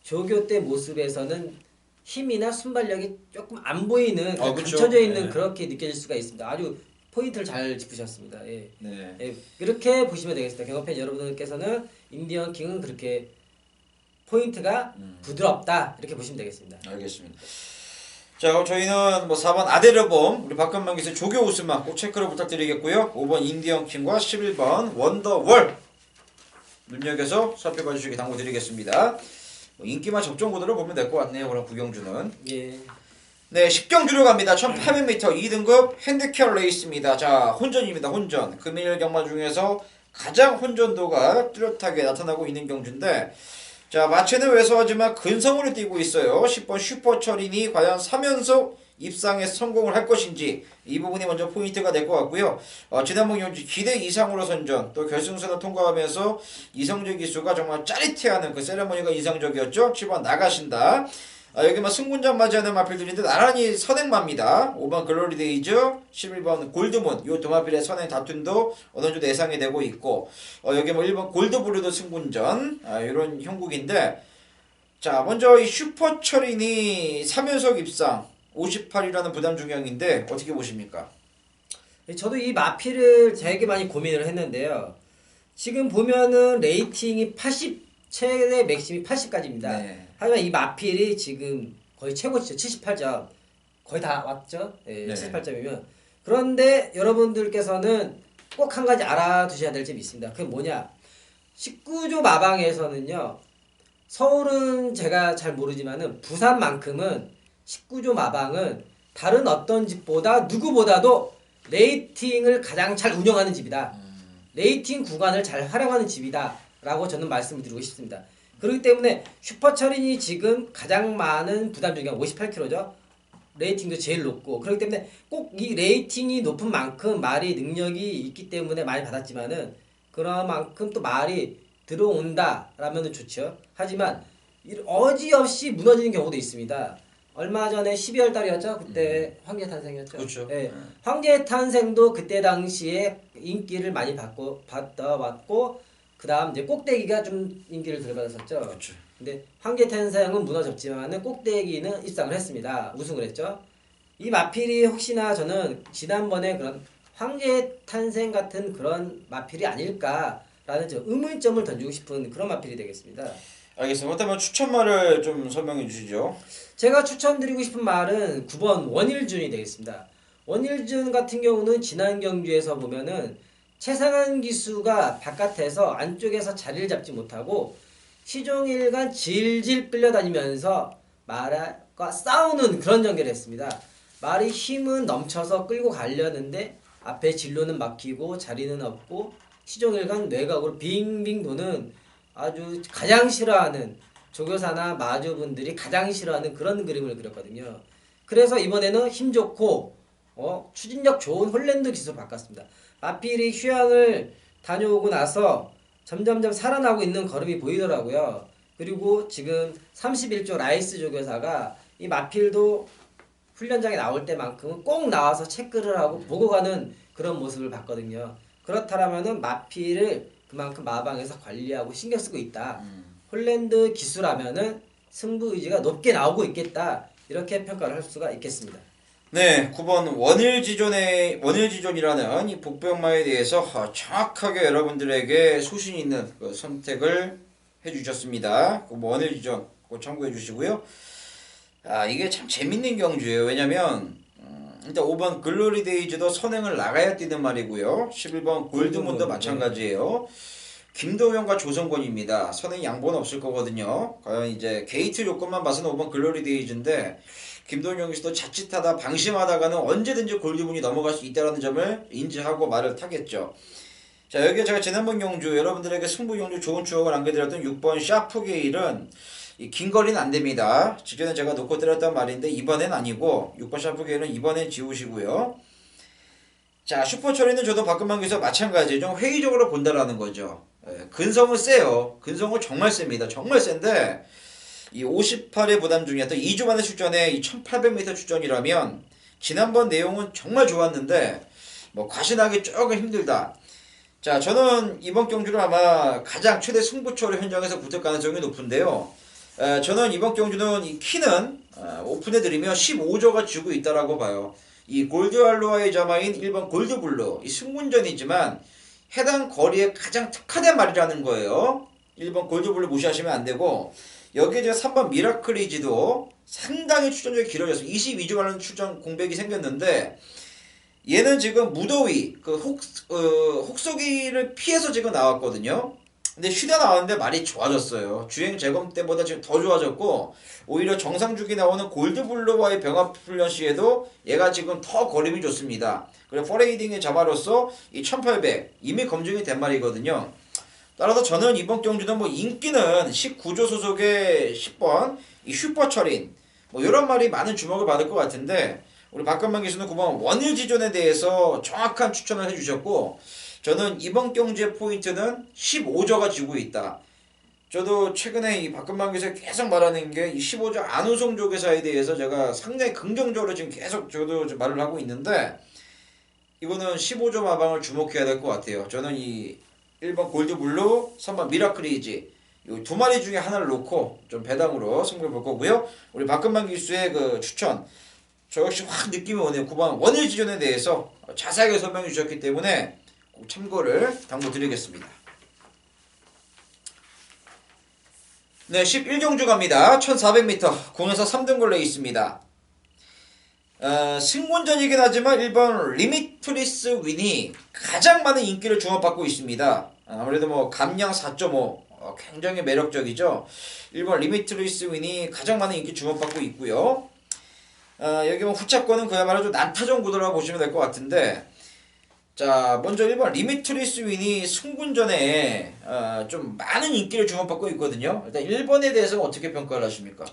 조교 때 모습에서는 힘이나 순발력이 조금 안 보이는 그쵸. 감춰져 있는 네. 그렇게 느껴질 수가 있습니다. 아주 포인트를 잘 짚으셨습니다. 예. 네. 예, 그렇게 보시면 되겠습니다. 경험팬 여러분들께서는 인디언 킹은 그렇게 포인트가 부드럽다 이렇게 보시면 되겠습니다. 알겠습니다. 자, 저희는 뭐 4번 아데르봄 우리 박근만 기수 조교 우승만 꼭 체크를 부탁드리겠고요. 5번 인디언 킹과 11번 원더월 눈여겨서 살펴봐 주시기 당부드리겠습니다. 인기만 적정 구도를 보면 될 것 같네요. 그럼 구경주는. 예. 네, 10경주로 갑니다. 1800m 2등급 핸디캡 레이스입니다. 자, 혼전입니다. 혼전. 금일 경마 중에서 가장 혼전도가 뚜렷하게 나타나고 있는 경주인데 자, 마체는 왜소하지만 근성으로 뛰고 있어요. 10번 슈퍼철인이 과연 3연속 입상에 성공을 할 것인지 이 부분이 먼저 포인트가 될 것 같고요. 지난번 경주 기대 이상으로 선전 또 결승선을 통과하면서 이성재 기수가 정말 짜릿해하는 그 세레머니가 인상적이었죠. 7번 나가신다. 여기 뭐 승군장 맞이하는 마필들인데 나란히 선행마입니다. 5번 글로리데이즈, 11번 골드문 요 두 마필의 선행 다툼도 어느 정도 예상이 되고 있고 여기 뭐 1번 골드블루도 승군전 이런 형국인데 자 먼저 이 슈퍼철인이 3연속 입상 58이라는 부담 중량인데 어떻게 보십니까? 저도 이 마피를 되게 많이 고민을 했는데요. 지금 보면은 레이팅이 80, 최대 맥심이 80까지입니다. 네. 하지만 이 마필이 지금 거의 최고치죠. 78점. 거의 다 왔죠? 네, 네. 78점이면. 그런데 여러분들께서는 꼭 한 가지 알아두셔야 될 점이 있습니다. 그게 뭐냐? 19조 마방에서는요. 서울은 제가 잘 모르지만은 부산만큼은 19조 마방은 다른 어떤 집보다 누구보다도 레이팅을 가장 잘 운영하는 집이다. 레이팅 구간을 잘 활용하는 집이다. 라고 저는 말씀을 드리고 싶습니다. 그렇기 때문에 슈퍼철인이 지금 가장 많은 부담 중량 58kg죠. 레이팅도 제일 높고 그렇기 때문에 꼭 이 레이팅이 높은 만큼 말이 능력이 있기 때문에 많이 받았지만은 그런 만큼 또 말이 들어온다 라면 좋죠. 하지만 어지없이 무너지는 경우도 있습니다. 얼마 전에 12월 달이었죠. 그때 황제 탄생이었죠. 그렇죠. 예. 황제 탄생도 그때 당시에 인기를 많이 받고 그다음 이제 꼭대기가 좀 인기를 들받았었죠. 그렇죠. 근데 황제 탄생은 무너졌지만은 꼭대기는 입상을 했습니다. 우승을 했죠. 이 마필이 혹시나 저는 지난번에 그런 황제 탄생 같은 그런 마필이 아닐까라는 저 의문점을 던지고 싶은 그런 마필이 되겠습니다. 알겠습니다. 그렇다면 추천말을 좀 설명해 주시죠. 제가 추천드리고 싶은 말은 9번 원일준이 되겠습니다. 원일준 같은 경우는 지난 경주에서 보면은 최상한 기수가 바깥에서 안쪽에서 자리를 잡지 못하고 시종일관 질질 끌려다니면서 말과 싸우는 그런 전개를 했습니다. 말이 힘은 넘쳐서 끌고 가려는데 앞에 진로는 막히고 자리는 없고 시종일관 외곽으로 빙빙 도는 아주 가장 싫어하는 조교사나 마주분들이 가장 싫어하는 그런 그림을 그렸거든요. 그래서 이번에는 힘 좋고 추진력 좋은 홀랜드 기수로 바꿨습니다. 마필이 휴양을 다녀오고 나서 점점점 살아나고 있는 걸음이 보이더라고요. 그리고 지금 31조 라이스 조교사가 이 마필도 훈련장에 나올 때만큼은 꼭 나와서 체크를 하고 보고 가는 그런 모습을 봤거든요. 그렇다면은 마필을 그만큼 마방에서 관리하고 신경 쓰고 있다. 홀랜드 기수라면은 승부 의지가 높게 나오고 있겠다. 이렇게 평가를 할 수가 있겠습니다. 네, 9번 원일지존이라는 이 복병마에 대해서 정확하게 여러분들에게 소신 있는 그 선택을 해주셨습니다. 그 원일지존 꼭 참고해 주시고요. 이게 참 재밌는 경주예요. 왜냐면 일단 5번 글로리데이즈도 선행을 나가야 뛰는 말이고요. 11번 골드문도 마찬가지예요. 김도현과 조성권입니다. 선행 양보는 없을 거거든요. 과연 이제 게이트 요건만 봐서는 5번 글로리데이즈인데 김도현 경기수도 자칫하다 방심하다가는 언제든지 골드문이 넘어갈 수 있다는 점을 인지하고 말을 타겠죠. 자, 여기에 제가 지난번 경주 여러분들에게 승부 경주 좋은 추억을 안겨드렸던 6번 샤프게일은 이 긴 거리는 안 됩니다. 직전에 제가 놓고 때렸단 말인데 이번엔 아니고 6번 샤프게일은 이번엔 지우시고요. 자, 슈퍼처리는 저도 박근만 기사 마찬가지 좀 회의적으로 본다라는 거죠. 근성은 세요. 근성은 정말 셉니다. 정말 센데 이 58회 부담 중이었던 2주 만에 출전에 이 1800m 출전이라면 지난번 내용은 정말 좋았는데 뭐 과신하기 조금 힘들다. 자, 저는 이번 경주를 아마 가장 최대 승부처로 현장에서 붙을 가능성이 높은데요. 저는 이번 경주는 이 키는 오픈해드리면 15조가 지고 있다라고 봐요. 이 골드알로아의 자마인 1번 골드블루 이 승문전이지만 해당 거리에 가장 특화된 말이라는 거예요. 1번 골드블루 무시하시면 안 되고 여기에 이제 3번 미라클이지도 상당히 출전력이 길어져서 22주 만에 출전 공백이 생겼는데 얘는 지금 무더위 혹서기를 피해서 지금 나왔거든요. 근데 쉬다 나왔는데 말이 좋아졌어요. 주행 재검 때보다 지금 더 좋아졌고 오히려 정상주기 나오는 골드블루와의 병합 훈련 시에도 얘가 지금 더 거림이 좋습니다. 그리고 포레이딩의 자마로서 이 1800 이미 검증이 된 말이거든요. 따라서 저는 이번 경주는 뭐 인기는 19조 소속의 10번 이 슈퍼철인 뭐 이런 말이 많은 주목을 받을 것 같은데 우리 박건만 기수는 9번 원일지존에 대해서 정확한 추천을 해주셨고 저는 이번 경주의 포인트는 15조가 지고 있다. 저도 최근에 이 박근만 기사가 계속 말하는 게 이 15조 안우성 조교사에 대해서 제가 상당히 긍정적으로 지금 계속 저도 말을 하고 있는데 이거는 15조 마방을 주목해야 될 것 같아요. 저는 이 1번 골드블루, 3번 미라클이지 이 두 마리 중에 하나를 놓고 좀 배당으로 승부를 볼 거고요. 우리 박근만 기수의 그 추천 저 역시 확 느낌이 오네요. 9번 원일지존에 대해서 자세하게 설명해 주셨기 때문에 꼭 참고를 당부드리겠습니다. 네, 11경주 갑니다. 1400m 공에서 3등 걸려 있습니다. 승문전이긴 하지만 1번 리미트리스 윈이 가장 많은 인기를 주목받고 있습니다. 아무래도 뭐 감량 4.5 굉장히 매력적이죠. 1번 리미트리스 윈이 가장 많은 인기 주목받고 있고요. 여기 뭐 후차권은 그야말로 좀 난타전 구도라고 보시면 될 것 같은데 자, 먼저 1번 리미트리스 윈이 승군전에 좀 많은 인기를 주목받고 있거든요. 일단 1번에 대해서는 어떻게 평가를 하십니까?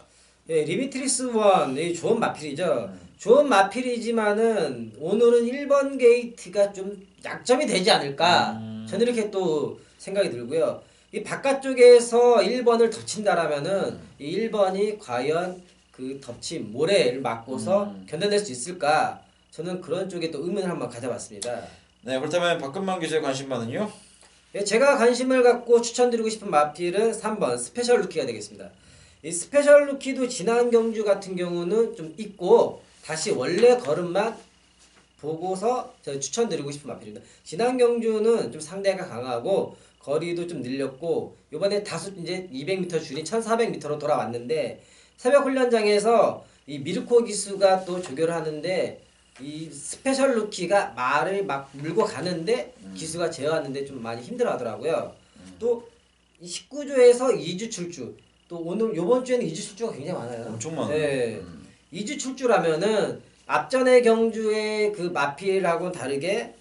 예, 리미트리스 원 좋은 마필이죠. 좋은 마필이지만은 오늘은 1번 게이트가 좀 약점이 되지 않을까. 저는 이렇게 또 생각이 들고요. 이 바깥쪽에서 1번을 덮친다라면은 이 1번이 과연 그 덮친 모래를 막고서 견뎌낼 수 있을까? 저는 그런 쪽에 또 의문을 한번 가져봤습니다. 네, 그렇다면 박근만 기수의 관심만은요? 예, 제가 관심을 갖고 추천드리고 싶은 마필은 3번 스페셜 루키가 되겠습니다. 이 스페셜 루키도 지난 경주 같은 경우는 좀 있고 다시 원래 걸음만 보고서 제가 추천드리고 싶은 마필입니다. 지난 경주는 좀 상대가 강하고 거리도 좀 늘렸고 이번에 다수 이제 200m 줄이 1400m로 돌아왔는데 새벽 훈련장에서 이 미르코 기수가 또 조교를 하는데 이 스페셜 루키가 말을 막 물고 가는데 기수가 제어하는데 좀 많이 힘들어 하더라고요. 또 19조에서 2주 출주. 또 오늘 요번 주에는 2주 출주가 굉장히 많아요. 엄청 많아요. 네. 2주 출주라면은 앞전의 경주의 그 마필하고는 다르게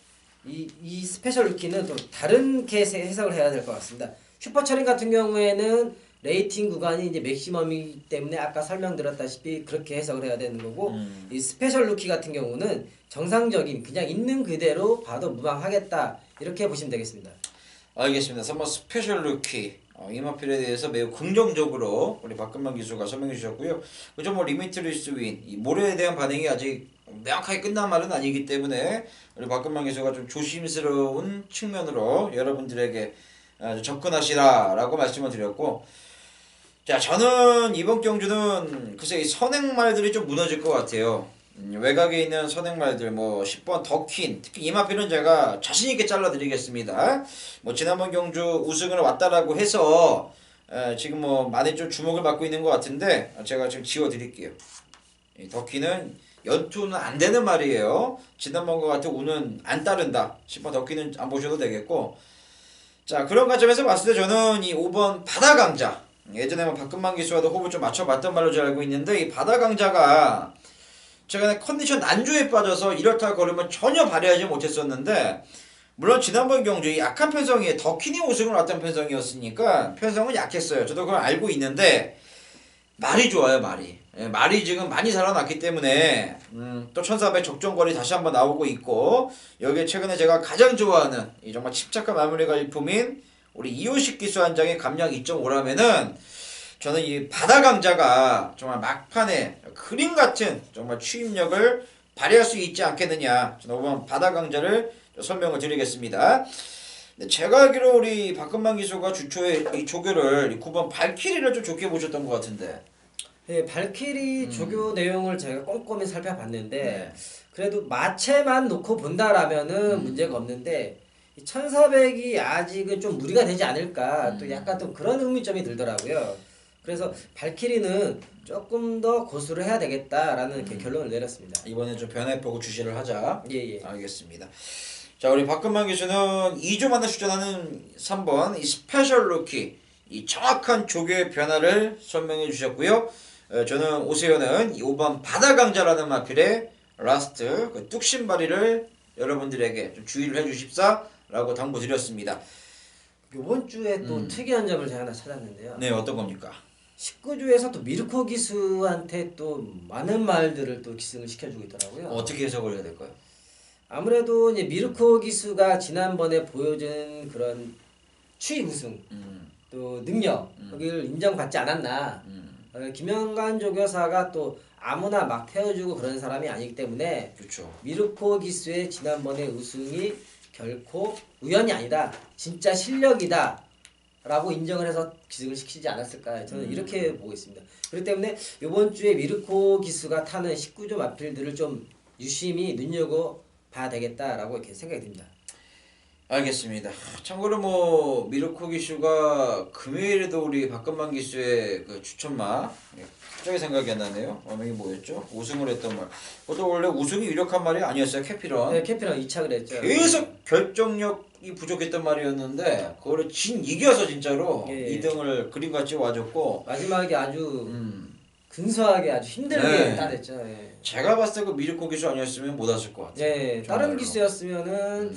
이 스페셜 루키는 또 다른게 해석을 해야 될 것 같습니다. 슈퍼처링 같은 경우에는 레이팅 구간이 이제 맥시멈이기 때문에 아까 설명드렸다시피 그렇게 해석을 해야 되는 거고 이 스페셜 루키 같은 경우는 정상적인 그냥 있는 그대로 봐도 무방하겠다 이렇게 보시면 되겠습니다. 알겠습니다. 3번 스페셜 루키 이 마필에 대해서 매우 긍정적으로 우리 박근만 기수가 설명해 주셨고요. 그죠 뭐 리미트리스 윈 이 모래에 대한 반응이 아직 명확하게 끝난 말은 아니기 때문에 우리 박근만 기수가 좀 조심스러운 측면으로 여러분들에게 접근하시라라고 말씀을 드렸고, 자 저는 이번 경주는 글쎄 이 선행말들이 좀 무너질 것 같아요. 외곽에 있는 선행말들 뭐 10번 더퀸 특히 이 마필은 제가 자신있게 잘라드리겠습니다. 뭐 지난번 경주 우승을 왔다라고 해서 지금 뭐 많이 좀 주목을 받고 있는 것 같은데 제가 지금 지워드릴게요. 이 더퀸은 연투는 안 되는 말이에요. 지난번과 같은 운은 안 따른다. 10번 더퀸은 안 보셔도 되겠고, 자 그런 관점에서 봤을 때 저는 이 5번 바다강자, 예전에 뭐 박근만 기수와도 호흡을 좀 맞춰봤던 말로 잘 알고 있는데 이 바다강자가 최근에 컨디션 난조에 빠져서 이렇다 걸으면 전혀 발휘하지 못했었는데, 물론 지난번 경주 약한 편성이 더퀸이 우승을 왔던 편성이었으니까 편성은 약했어요. 저도 그걸 알고 있는데 말이 좋아요. 말이 지금 많이 살아났기 때문에 또 1400 적정거리 다시 한번 나오고 있고, 여기에 최근에 제가 가장 좋아하는 이 정말 침착한 마무리가 일품인 우리 이호식 기수 한 장의 감량 2.5라면은 저는 이 바다강자가 정말 막판에 그림 같은 정말 추임력을 발휘할 수 있지 않겠느냐, 저는 5번 바다강자를 설명을 드리겠습니다. 제가 알기로 우리 박근만 기수가 주초에 이 조교를 9번 발키리를 좀 좋게 보셨던 것 같은데. 네, 발키리 조교 내용을 제가 꼼꼼히 살펴봤는데 네. 그래도 마체만 놓고 본다라면은 문제가 없는데 1400이 아직은 좀 무리가 되지 않을까 또 약간 또 그런 의문점이 들더라고요. 그래서 발키리는 조금 더 고수를 해야 되겠다라는 이렇게 결론을 내렸습니다. 이번에 좀 변화해보고 주시를 하자. 예. 알겠습니다. 자 우리 박근만 기수는 2조 만에 출전하는 3번 이 스페셜 루키 이 정확한 조교의 변화를 설명해 주셨고요. 저는 오세훈은 5번 바다강자라는 마필의 라스트 그 뚝심발이를 여러분들에게 좀 주의를 해주십사라고 당부드렸습니다. 이번 주에 또 특이한 점을 제가 하나 찾았는데요. 네, 어떤 겁니까? 19주에서 또 미르코 기수한테 또 많은 말들을 또 기승을 시켜주고 있더라고요. 어떻게 해석을 해야 될까요? 아무래도 이제 미르코 기수가 지난번에 보여준 그런 추이 우승 또 능력 거기를 인정받지 않았나. 김영관 조교사가 또 아무나 막 태워주고 그런 사람이 아니기 때문에 그렇죠. 미르코 기수의 지난번의 우승이 결코 우연이 아니다. 진짜 실력이다. 라고 인정을 해서 기승을 시키지 않았을까. 저는 이렇게 보고 있습니다. 그렇기 때문에 이번 주에 미르코 기수가 타는 19조 마필들을 좀 유심히 눈여겨봐야 되겠다라고 이렇게 생각이 듭니다. 알겠습니다. 참고로 뭐 미르코 기수가 금요일에도 우리 박근만 기수의 그 추천마 갑자기 생각이 안 나네요. 이게 뭐였죠? 우승을 했던 말. 그것도 원래 우승이 유력한 말이 아니었어요. 캐피런. 네, 캐피랑 2착을 했죠. 계속 결정력이 부족했던 말이었는데 그거를 이겨서 진짜로 예. 2등을 그림같이 와줬고 마지막에 아주 근소하게 아주 힘들게 네. 따냈죠. 예. 제가 봤을 때 그 미르코 기수 아니었으면 못 왔을 것 같아요. 네, 다른 정말로. 기수였으면은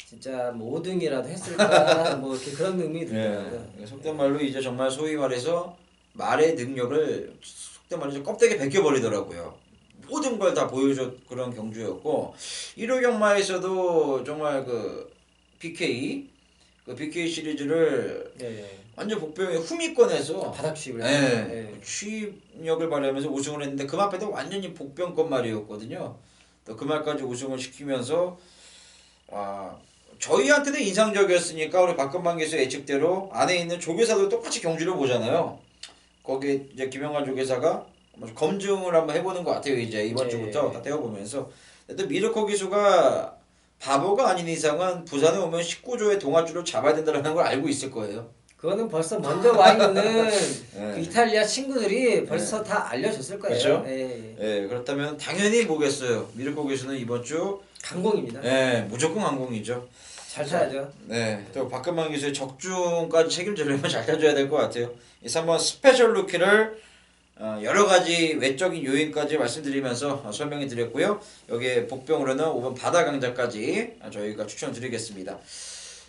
진짜 뭐 5등이라도 했을까 뭐 이렇게 그런 의미 들더라고요. 네. 속된 말로 이제 정말 소위 말해서 말의 능력을 속된 말로 껍데기 벗겨버리더라고요. 모든 걸 다 보여줬 그런 경주였고 1호 경마에서도 정말 그 BK 시리즈를 네. 완전 복병의 후미권에서 바닥 취입을 예, 했어요. 예. 취입력을 발휘하면서 우승을 했는데 그 말까지 완전히 복병권 말이었거든요. 또 그 말까지 우승을 시키면서 저희한테는 인상적이었으니까 우리 박근방 기수 예측대로 안에 있는 조계사도 똑같이 경주를 보잖아요. 거기에 이제 김영관 조계사가 검증을 한번 해보는 것 같아요. 이제 이번 예. 주부터 다 떼어보면서. 또 미르코 기수가 바보가 아닌 이상은 부산에 오면 19조의 동아줄을 잡아야 된다는 걸 알고 있을 거예요. 그거는 벌써 먼저 와 있는 예. 그 이탈리아 친구들이 벌써 다 알려줬을 거예요. 그렇죠? 예. 예, 그렇다면 당연히 보겠어요. 미르코 기수는 이번 주 강공입니다. 예, 무조건 항공이죠. 잘 타야죠. 네, 또 박근방 기수의 적중까지 책임지려면 잘 타줘야 될 것 같아요. 이 3번 스페셜 루키를 여러 가지 외적인 요인까지 말씀드리면서 설명해 드렸고요. 여기에 복병으로는 5번 바다 강자까지 저희가 추천드리겠습니다.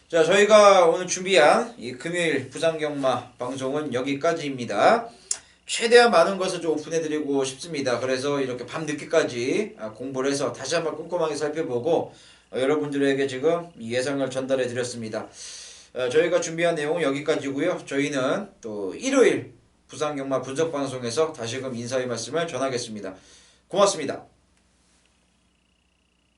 자, 저희가 오늘 준비한 이 금요일 부산경마 방송은 여기까지입니다. 최대한 많은 것을 좀 오픈해드리고 싶습니다. 그래서 이렇게 밤 늦게까지 공부를 해서 다시 한번 꼼꼼하게 살펴보고 여러분들에게 지금 예상을 전달해 드렸습니다. 저희가 준비한 내용은 여기까지고요. 저희는 또 일요일 부산경마 분석방송에서 다시금 인사의 말씀을 전하겠습니다. 고맙습니다.